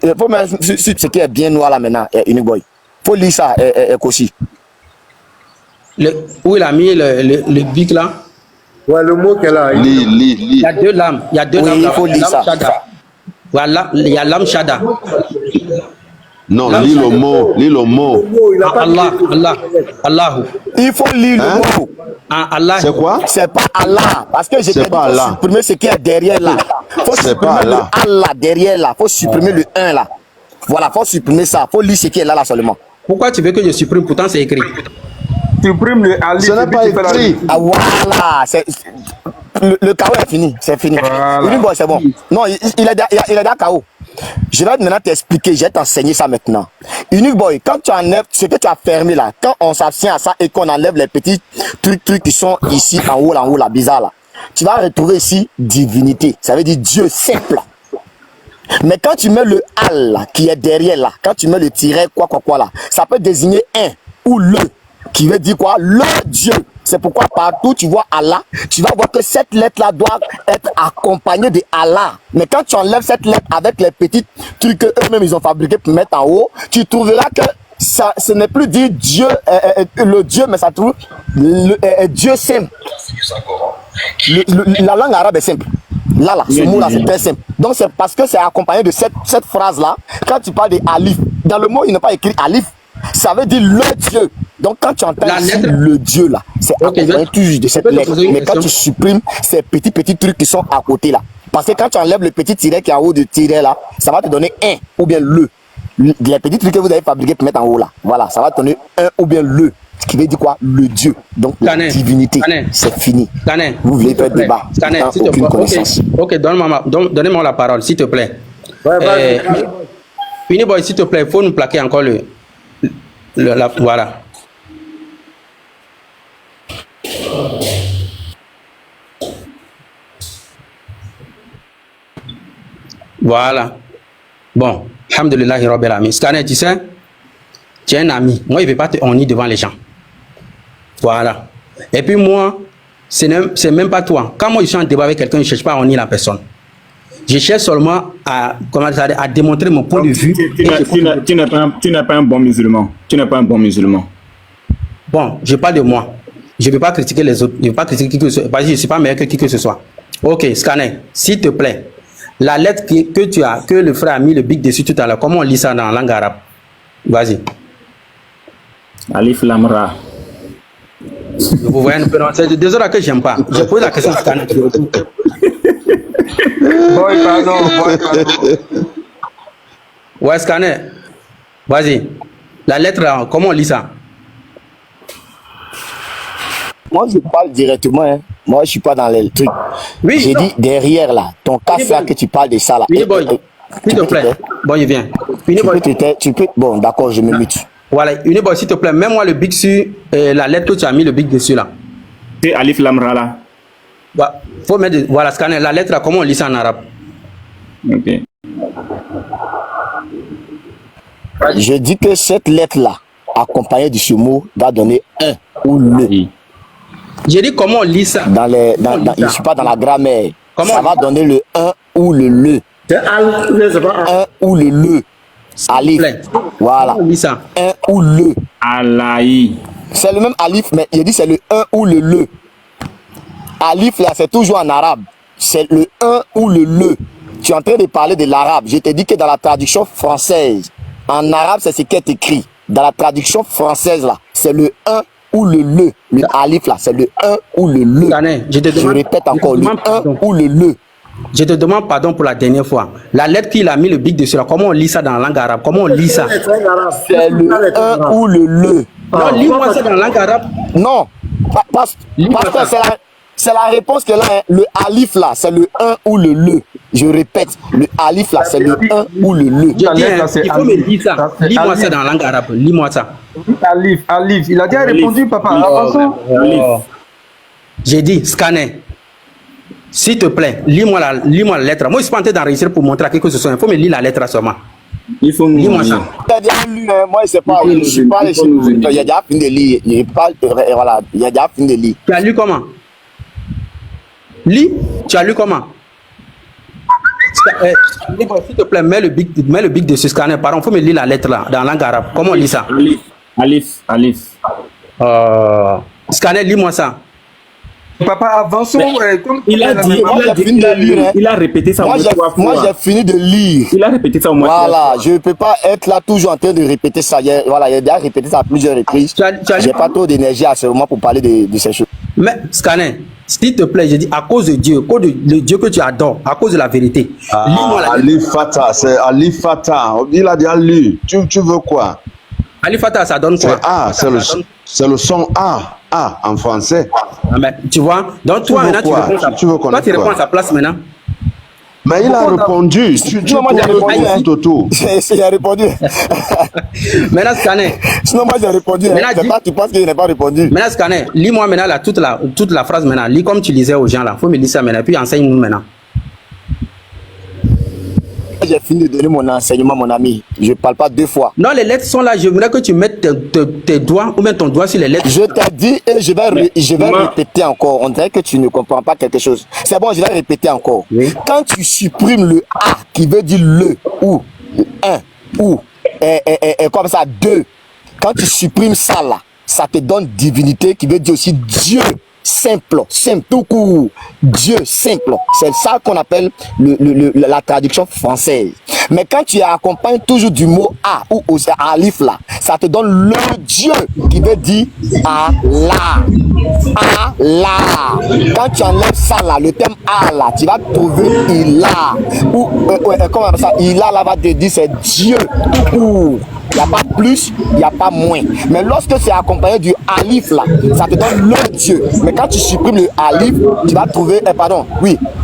Speaker 3: Il faut mettre ce qui est bien noir là maintenant, Unique Boy. Il faut lire ça, Kosi.
Speaker 2: Où il a mis le bic là?
Speaker 1: Ouais, le mot qu'elle a.
Speaker 7: Lis.
Speaker 2: Il y a deux lames. Il y a deux lames.
Speaker 3: Il faut lire ça.
Speaker 2: Voilà, il y a l'âme Shada.
Speaker 7: Non, lis le mot.
Speaker 2: Allah.
Speaker 3: Il faut lire le mot.
Speaker 2: Allah.
Speaker 7: C'est quoi?
Speaker 3: C'est pas Allah. Parce que j'ai dit qu'il faut supprimer ce qui est derrière là. Il faut supprimer le Allah derrière là. Il faut supprimer le 1 là. Voilà, il faut supprimer ça. Il faut lire ce qui est là seulement.
Speaker 2: Pourquoi tu veux que je supprime? Pourtant, c'est écrit.
Speaker 9: Supprime le Ali.
Speaker 7: Ce n'est pas écrit.
Speaker 3: Ah voilà. Le chaos est fini. C'est fini. Voilà. C'est bon. Non, il est dans KO. Je vais maintenant t'expliquer, je vais t'enseigner ça maintenant. Unique Boy, quand tu enlèves ce que tu as fermé là, quand on s'abstient à ça et qu'on enlève les petits trucs qui sont ici en haut là, bizarre là, tu vas retrouver ici divinité. Ça veut dire Dieu simple. Mais quand tu mets le al là, qui est derrière là, quand tu mets le tiret quoi là, ça peut désigner un ou le, qui veut dire quoi? Le Dieu. C'est pourquoi partout tu vois Allah, tu vas voir que cette lettre-là doit être accompagnée de Allah. Mais quand tu enlèves cette lettre avec les petits trucs qu'eux-mêmes ils ont fabriqués pour mettre en haut, tu trouveras que ça, ce n'est plus dit Dieu, le Dieu, mais ça trouve Dieu simple. La langue arabe est simple. Là, ce mot-là, c'est très simple. Donc c'est parce que c'est accompagné de cette phrase-là. Quand tu parles de Alif, dans le mot, il n'est pas écrit Alif. Ça veut dire le Dieu. Donc quand tu entends ici, le Dieu là, c'est accompagné toujours de cette lettre. Mais quand tu supprimes ces petits trucs qui sont à côté là, parce que quand tu enlèves le petit tiret qui est en haut du tiret là, ça va te donner un ou bien le. Les petits trucs que vous avez fabriqués pour mettre en haut là, voilà, ça va te donner un ou bien le. Ce qui veut dire quoi? Le Dieu. Donc la divinité, c'est fini. Vous voulez faire débat. Aucune connaissance.
Speaker 2: Ok, donnez-moi la parole, s'il te plaît. Unique Boy, s'il te plaît, il faut nous plaquer encore voilà. Voilà. Bon, alhamdoulillahi rabbil alamin. Scanner, tu sais, tu es un ami. Moi, il ne veut pas te honner devant les gens. Voilà. Et puis moi, c'est même pas toi. Quand moi je suis en débat avec quelqu'un, je ne cherche pas à honner la personne. Je cherche seulement à démontrer mon point de vue.
Speaker 9: Tu n'es pas un bon musulman. Tu n'es pas un bon musulman.
Speaker 2: Bon, je parle de moi. Je ne veux pas critiquer les autres. Je ne veux pas critiquer qui que ce soit. Parce que je ne suis pas meilleur que qui que ce soit. Ok, Scanner, s'il te plaît, la lettre que le frère a mis le bic dessus tout à l'heure, comment on lit ça dans la langue arabe? Vas-y.
Speaker 9: Alif Lamra.
Speaker 2: Vous voyez un peu, non, c'est désolé que j'aime pas. Je pose la question à Scanner.
Speaker 9: Boy, pardon.
Speaker 2: Ouais, Scanner. Vas-y. La lettre là, comment on lit ça?
Speaker 3: Moi, je parle directement. Hein. Moi, je suis pas dans les trucs.
Speaker 2: Oui,
Speaker 3: j'ai dit derrière là, ton casque là que tu parles de ça là.
Speaker 2: S'il te plaît. Bon, il vient.
Speaker 3: Tu peux. Bon, d'accord, je me mute.
Speaker 2: Voilà, Unique Boy, s'il te plaît, mets-moi le bic sur la lettre que tu as mis le bic dessus là.
Speaker 9: C'est Alif Lamra là.
Speaker 2: Bah, faut mettre, voilà, Scanner, la lettre là, comment on lit ça en arabe?
Speaker 9: Ok.
Speaker 3: Je dis que cette lettre là, accompagnée de ce mot, va donner un ou le.
Speaker 9: Oui.
Speaker 2: J'ai dit comment on lit ça?
Speaker 3: Je ne suis pas dans la grammaire. Comment ça va donner le 1 ou le.
Speaker 1: C'est
Speaker 3: un ou le. Alif. Voilà.
Speaker 2: On lit ça.
Speaker 3: Un ou le.
Speaker 9: Alaï.
Speaker 3: C'est le même alif, mais il dit c'est le 1 ou le. Alif là, c'est toujours en arabe. C'est le 1 ou le. Tu es en train de parler de l'arabe. Je t'ai dit que dans la traduction française, en arabe, c'est ce qui est écrit. Dans la traduction française là, c'est le 1 ou le. Le alif là, c'est le 1 ou le. Je répète encore, le 1 ou le.
Speaker 2: Je te demande pardon pour la dernière fois. La lettre qu'il a mis le bic dessus là, comment on lit ça dans la langue arabe? Comment on lit ça?
Speaker 3: C'est le 1 ou le.
Speaker 2: Non, lis-moi ça dans la langue arabe.
Speaker 3: Non, parce que c'est la réponse que là, le alif là, c'est le 1 ou le. Je répète, le alif là, c'est le 1 ou le le.
Speaker 2: Je dis, hein, il faut me lire ça. Lis-moi ça dans la langue arabe. Lis-moi ça.
Speaker 5: Alif, Alif. Il a déjà répondu, papa. Avançons.
Speaker 2: J'ai dit, scanner. S'il te plaît, lis-moi la lettre. Moi, je suis pas en train d'enregistrer pour montrer à quelque chose. Il faut me lire la lettre seulement.
Speaker 9: Il faut nous
Speaker 2: Lis-moi ça.
Speaker 3: Il a déjà lu, hein, moi je sais pas, je suis pas allé chez nous. Il a déjà fini de lire. Voilà, il a déjà fini de lire.
Speaker 2: Tu as lu comment? Lis. Tu as lu comment? S'il te plaît, mets le bic de ce scanner. Pardon, il faut me lire la lettre là, dans la langue arabe. Comment on lit ça?
Speaker 9: Alif.
Speaker 2: Scanner, lis-moi ça.
Speaker 5: Papa, avançons.
Speaker 9: Il a dit, il a répété ça au moins 3 fois.
Speaker 3: Moi, j'ai fini de lire.
Speaker 9: Il a répété ça au moins 3 fois.
Speaker 3: Voilà, je ne peux pas être là toujours en train de répéter ça. Voilà, il a déjà répété ça à plusieurs reprises. J'ai pas trop d'énergie à ce moment pour parler de ces choses.
Speaker 2: Mais, scanner, s'il te plaît, je dis à cause de Dieu, le Dieu que tu adores, à cause de la vérité. Lis-moi la
Speaker 7: Ali Fatah, c'est Ali Fatah. Il a déjà lu. Tu veux quoi?
Speaker 2: Ali Fatah, ça donne quoi?
Speaker 7: C'est le son A en français.
Speaker 2: Ah, mais, tu vois? Donc toi, maintenant, tu réponds à sa place maintenant.
Speaker 7: Mais il a répondu. Tu
Speaker 3: moi, j'ai répondu.
Speaker 7: Toto.
Speaker 3: J'ai répondu.
Speaker 2: Maintenant, scanner.
Speaker 3: Sinon, moi, j'ai répondu. Maintenant, tu penses qu'il n'a pas répondu.
Speaker 2: Maintenant, scanner. Lis-moi maintenant toute la phrase maintenant. Lis comme tu lisais aux gens là. Il faut me lire ça maintenant. Puis enseigne-nous maintenant.
Speaker 3: J'ai fini de donner mon enseignement, mon ami. Je ne parle pas 2 fois.
Speaker 2: Non, les lettres sont là. Je voudrais que tu mettes tes doigts ou même ton doigt sur les lettres.
Speaker 3: Je t'ai dit et je vais répéter encore. On dirait que tu ne comprends pas quelque chose. C'est bon, je vais répéter encore. Oui. Quand tu supprimes le A qui veut dire le ou un ou comme ça 2, quand tu supprimes ça là, ça te donne divinité qui veut dire aussi Dieu. Simple, tout court, Dieu simple. C'est ça qu'on appelle la traduction française. Mais quand tu accompagnes toujours du mot A ou Alif là, ça te donne le Dieu qui veut dire Allah. Allah. Quand tu enlèves ça là, le thème Allah, tu vas trouver Ilah. Ou comment ça, Ilah là va te dire c'est Dieu tout court. Il n'y a pas plus, il n'y a pas moins. Mais lorsque c'est accompagné du alif là, ça te donne le Dieu. Mais quand tu supprimes le alif, tu vas trouver,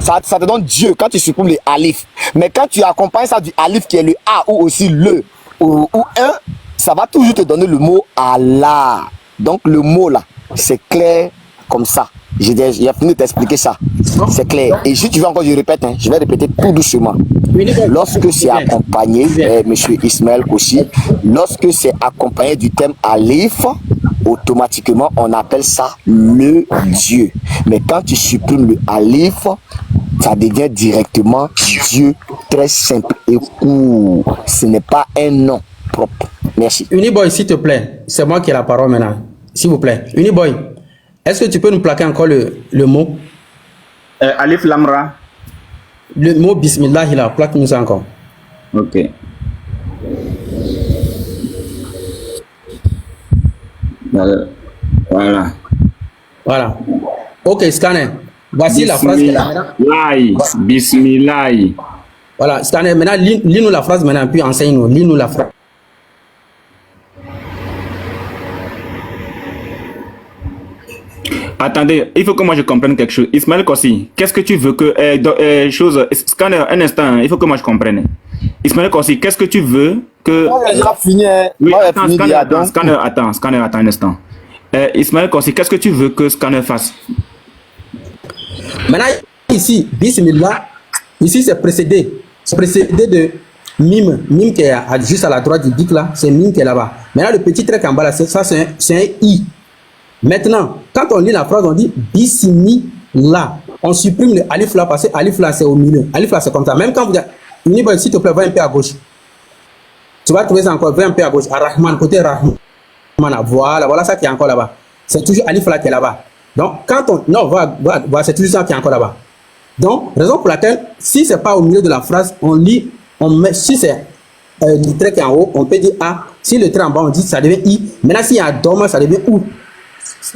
Speaker 3: ça te donne Dieu quand tu supprimes le alif. Mais quand tu accompagnes ça du alif qui est le A ou aussi le ou un, ça va toujours te donner le mot Allah. Donc le mot là, c'est clair comme ça. J'ai fini de t'expliquer ça. C'est clair. Et si tu veux encore, je répète, je vais répéter tout doucement. Lorsque c'est accompagné, monsieur Ismaël aussi, lorsque c'est accompagné du thème alif, automatiquement on appelle ça le Dieu. Mais quand tu supprimes le alif, ça devient directement Dieu, très simple et court. Ce n'est pas un nom propre. Merci.
Speaker 2: Uniboy, s'il te plaît, c'est moi qui ai la parole maintenant. S'il vous plaît. Uniboy, est-ce que tu peux nous plaquer encore le mot?
Speaker 9: Alif Lamra.
Speaker 2: Le mot Bismillah, il a plaque-nous ça encore.
Speaker 9: Ok.
Speaker 2: Voilà. Ok, scanner. Voici la phrase qu'elle a.
Speaker 9: Bismillah.
Speaker 2: Voilà, scanner. Maintenant, lis-nous la phrase maintenant, puis enseigne-nous. Lis-nous la phrase.
Speaker 9: Attendez, il faut que moi je comprenne quelque chose. Ismaël Kossi, qu'est-ce que tu veux que... Scanner, un instant, il faut que moi je comprenne. Ismaël Kossi, qu'est-ce que tu veux que...
Speaker 3: Oui,
Speaker 9: attends, Scanner, attends un instant. Ismaël Kossi, qu'est-ce que tu veux que Scanner fasse?
Speaker 2: Maintenant, ici, Bismillah, ici c'est précédé. C'est précédé de Mime. Mime qui est juste à la droite du bic là, c'est Mime qui est là-bas. Maintenant, le petit trait en bas là, ça c'est un I. Maintenant, quand on lit la phrase, on dit Bismillah. On supprime le alif là parce que alif là c'est au milieu. Alif là c'est comme ça. Même quand vous dites, Uniboy, s'il te plaît, va un peu à gauche. Tu vas trouver ça encore, va un peu à gauche. Ar-Rahman, côté Rahman. Voilà ça qui est encore là-bas. C'est toujours alif là qui est là-bas. Donc, quand on. Non, voilà, c'est toujours ça qui est encore là-bas. Donc, raison pour laquelle, si c'est pas au milieu de la phrase, on lit, on met, si c'est le trait qui est en haut, on peut dire A. Si le trait en bas, on dit ça devient I. Maintenant, s'il y a Doma, ça devient OU.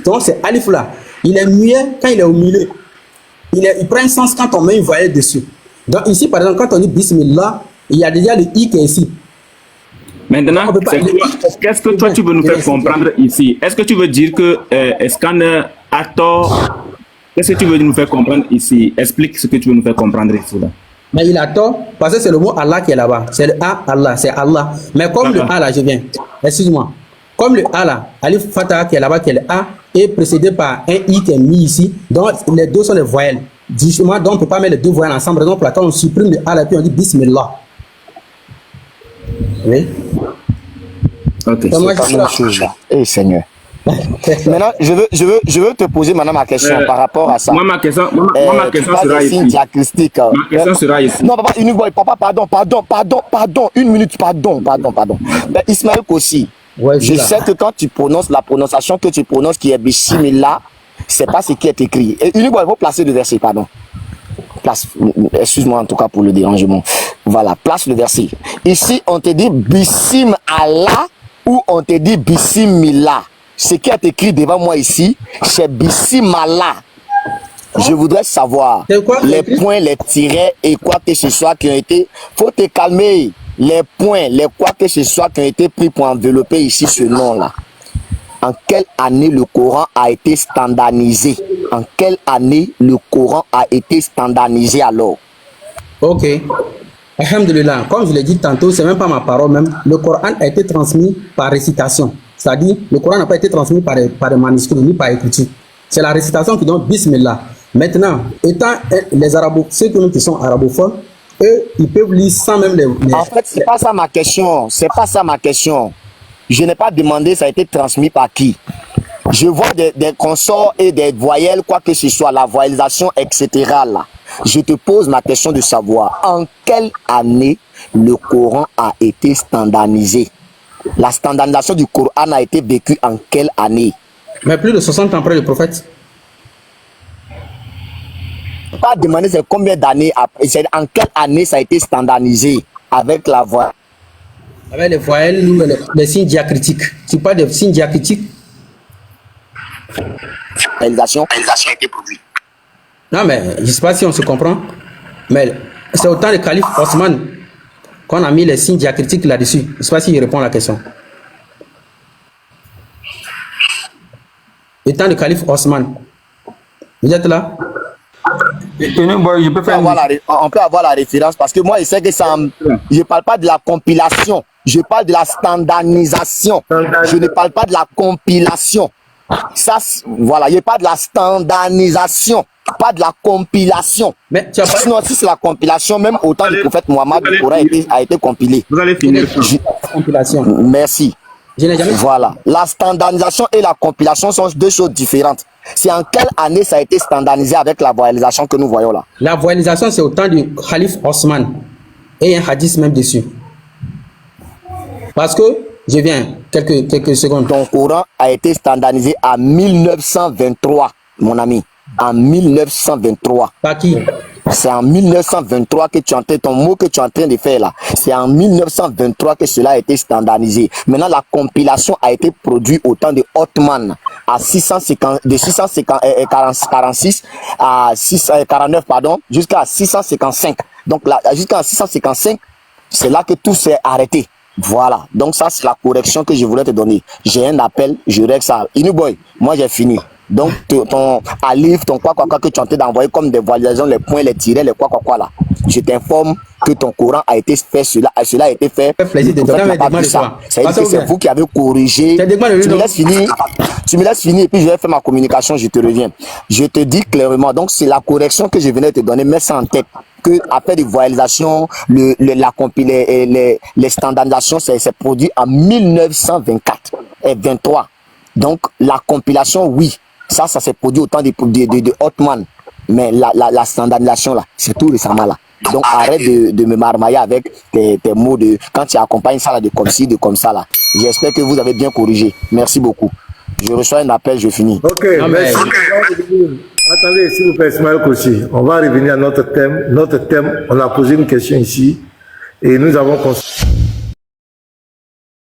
Speaker 2: Donc c'est alif là. Il est muet quand il est au milieu. Il prend un sens quand on met une voyelle dessus. Donc ici par exemple quand on dit Bismillah, il y a déjà le I qui est ici.
Speaker 9: Maintenant, qu'est-ce que toi tu veux nous faire comprendre ici? Est-ce que tu veux dire que Scanner a tort? Qu'est-ce que tu veux nous faire comprendre ici? Explique ce que tu veux nous faire comprendre ici là.
Speaker 2: Mais il a tort parce que c'est le mot Allah qui est là-bas. C'est le A, Allah, c'est Allah. Mais comme le A là, je viens. Excuse-moi. Comme le A là, Alif Fatah qui est là-bas, qui est le A, est précédé par un I qui est mis ici. Donc les deux sont les voyelles. Justement, donc on ne peut pas mettre les deux voyelles ensemble. Raison pour laquelle on supprime le A là et puis on dit Bismillah. Oui.
Speaker 9: Ok.
Speaker 3: C'est pas la même chose là. Eh Seigneur. Maintenant, je veux te poser maintenant ma question par rapport à ça.
Speaker 9: Moi, ma question sera ici. Ma question sera ici.
Speaker 3: Non, papa, pardon, une minute, pardon. Ben, Ismaël Kossi,
Speaker 2: ouais,
Speaker 3: je sais que quand tu prononces la prononciation que tu prononces qui est Bismillah, c'est pas ce qui est écrit. Et Uniboy, il faut placer le verset, pardon. Excuse-moi en tout cas pour le dérangement. Voilà, place le verset. Ici, on te dit Bissim Allah ou on te dit Bismillah. Ce qui est écrit devant moi ici, c'est Bissim Allah. Je voudrais savoir les points, les tirets et quoi que ce soit qui ont été. Faut te calmer. Les points, les quoi que ce soit qui ont été pris pour envelopper ici ce nom-là. En quelle année le Coran a été standardisé? En quelle année le Coran a été standardisé alors? Ok.
Speaker 2: Alhamdulillah, comme je l'ai dit tantôt, c'est même pas ma parole même. Le Coran a été transmis par récitation. C'est-à-dire, le Coran n'a pas été transmis par des manuscrits ni par écriture. C'est la récitation qui donne Bismillah. Maintenant, étant les arabophones, ceux qui sont arabophones, eux, ils peuvent lire sans même les...
Speaker 3: En fait, c'est pas ça ma question. C'est pas ça ma question. Je n'ai pas demandé ça a été transmis par qui. Je vois des consorts et des voyelles, quoi que ce soit, la voyalisation, etc. là. Je te pose ma question de savoir en quelle année le Coran a été standardisé. La standardisation du Coran a été vécue en quelle année?
Speaker 2: Mais plus de 60 ans après le prophète.
Speaker 3: Pas demander c'est combien d'années après, c'est en quelle année ça a été standardisé avec la voix.
Speaker 2: Avec les voyelles, les signes diacritiques. Tu parles de signes diacritiques?
Speaker 3: La réalisation a été produite.
Speaker 2: Non, mais je ne sais pas si on se comprend. Mais c'est au temps du calife Osman qu'on a mis les signes diacritiques là-dessus. Je ne sais pas s'il répond à la question. Le temps du calife Osman. Vous êtes là?
Speaker 3: On peut avoir la référence parce que moi, je sais que ça. Je ne parle pas de la compilation. Je parle de la standardisation. Je ne parle pas de la compilation. Ça, voilà, il n'y a pas de la standardisation, pas de la compilation.
Speaker 2: Mais tu as pas...
Speaker 3: Sinon, si c'est la compilation, même au temps du prophète Mohammed, le Coran a été compilé.
Speaker 9: Vous allez finir.
Speaker 3: Compilation. Merci. Voilà. La standardisation et la compilation sont deux choses différentes. C'est en quelle année ça a été standardisé avec la voyalisation que nous voyons là?
Speaker 2: La voyalisation, c'est au temps du calife Osman. Et il y a un hadith même dessus. Parce que, je viens, quelques secondes.
Speaker 3: Ton Coran a été standardisé en 1923, mon ami. En 1923.
Speaker 2: Par qui?
Speaker 3: C'est en 1923 que tu es en train, ton mot que tu es en train de faire là. C'est en 1923 que cela a été standardisé. Maintenant, la compilation a été produite au temps de Othman à 646 à 649, pardon, jusqu'à 655. Donc là, jusqu'à 655, c'est là que tout s'est arrêté. Voilà. Donc ça, c'est la correction que je voulais te donner. J'ai un appel, je règle ça. Inuboy, moi j'ai fini. Donc ton alif, ton quoi que tu es en train d'envoyer comme des validations, les points, les tirets, les quoi là. Je t'informe que ton Coran a été fait, cela a été fait. C'est vous qui avez corrigé. Tu me laisses finir et puis je vais faire ma communication, je te reviens. Je te dis clairement, donc c'est la correction que je venais de te donner, mets ça en tête. Que après des voyalisations, les standardisations, c'est produit en 1924 et 23. Donc la compilation, oui, ça s'est produit au temps de Othman. Mais la standardisation là, c'est tout récemment là. Donc arrête de me marmailler avec tes mots de quand tu accompagnes ça là de comme ci, de comme ça là. J'espère que vous avez bien corrigé. Merci beaucoup. Je reçois un appel, je finis.
Speaker 1: Ok, merci. Attendez, s'il vous plaît, Ismaël Kossi. On va revenir à notre thème. Notre thème, on a posé une question ici et nous avons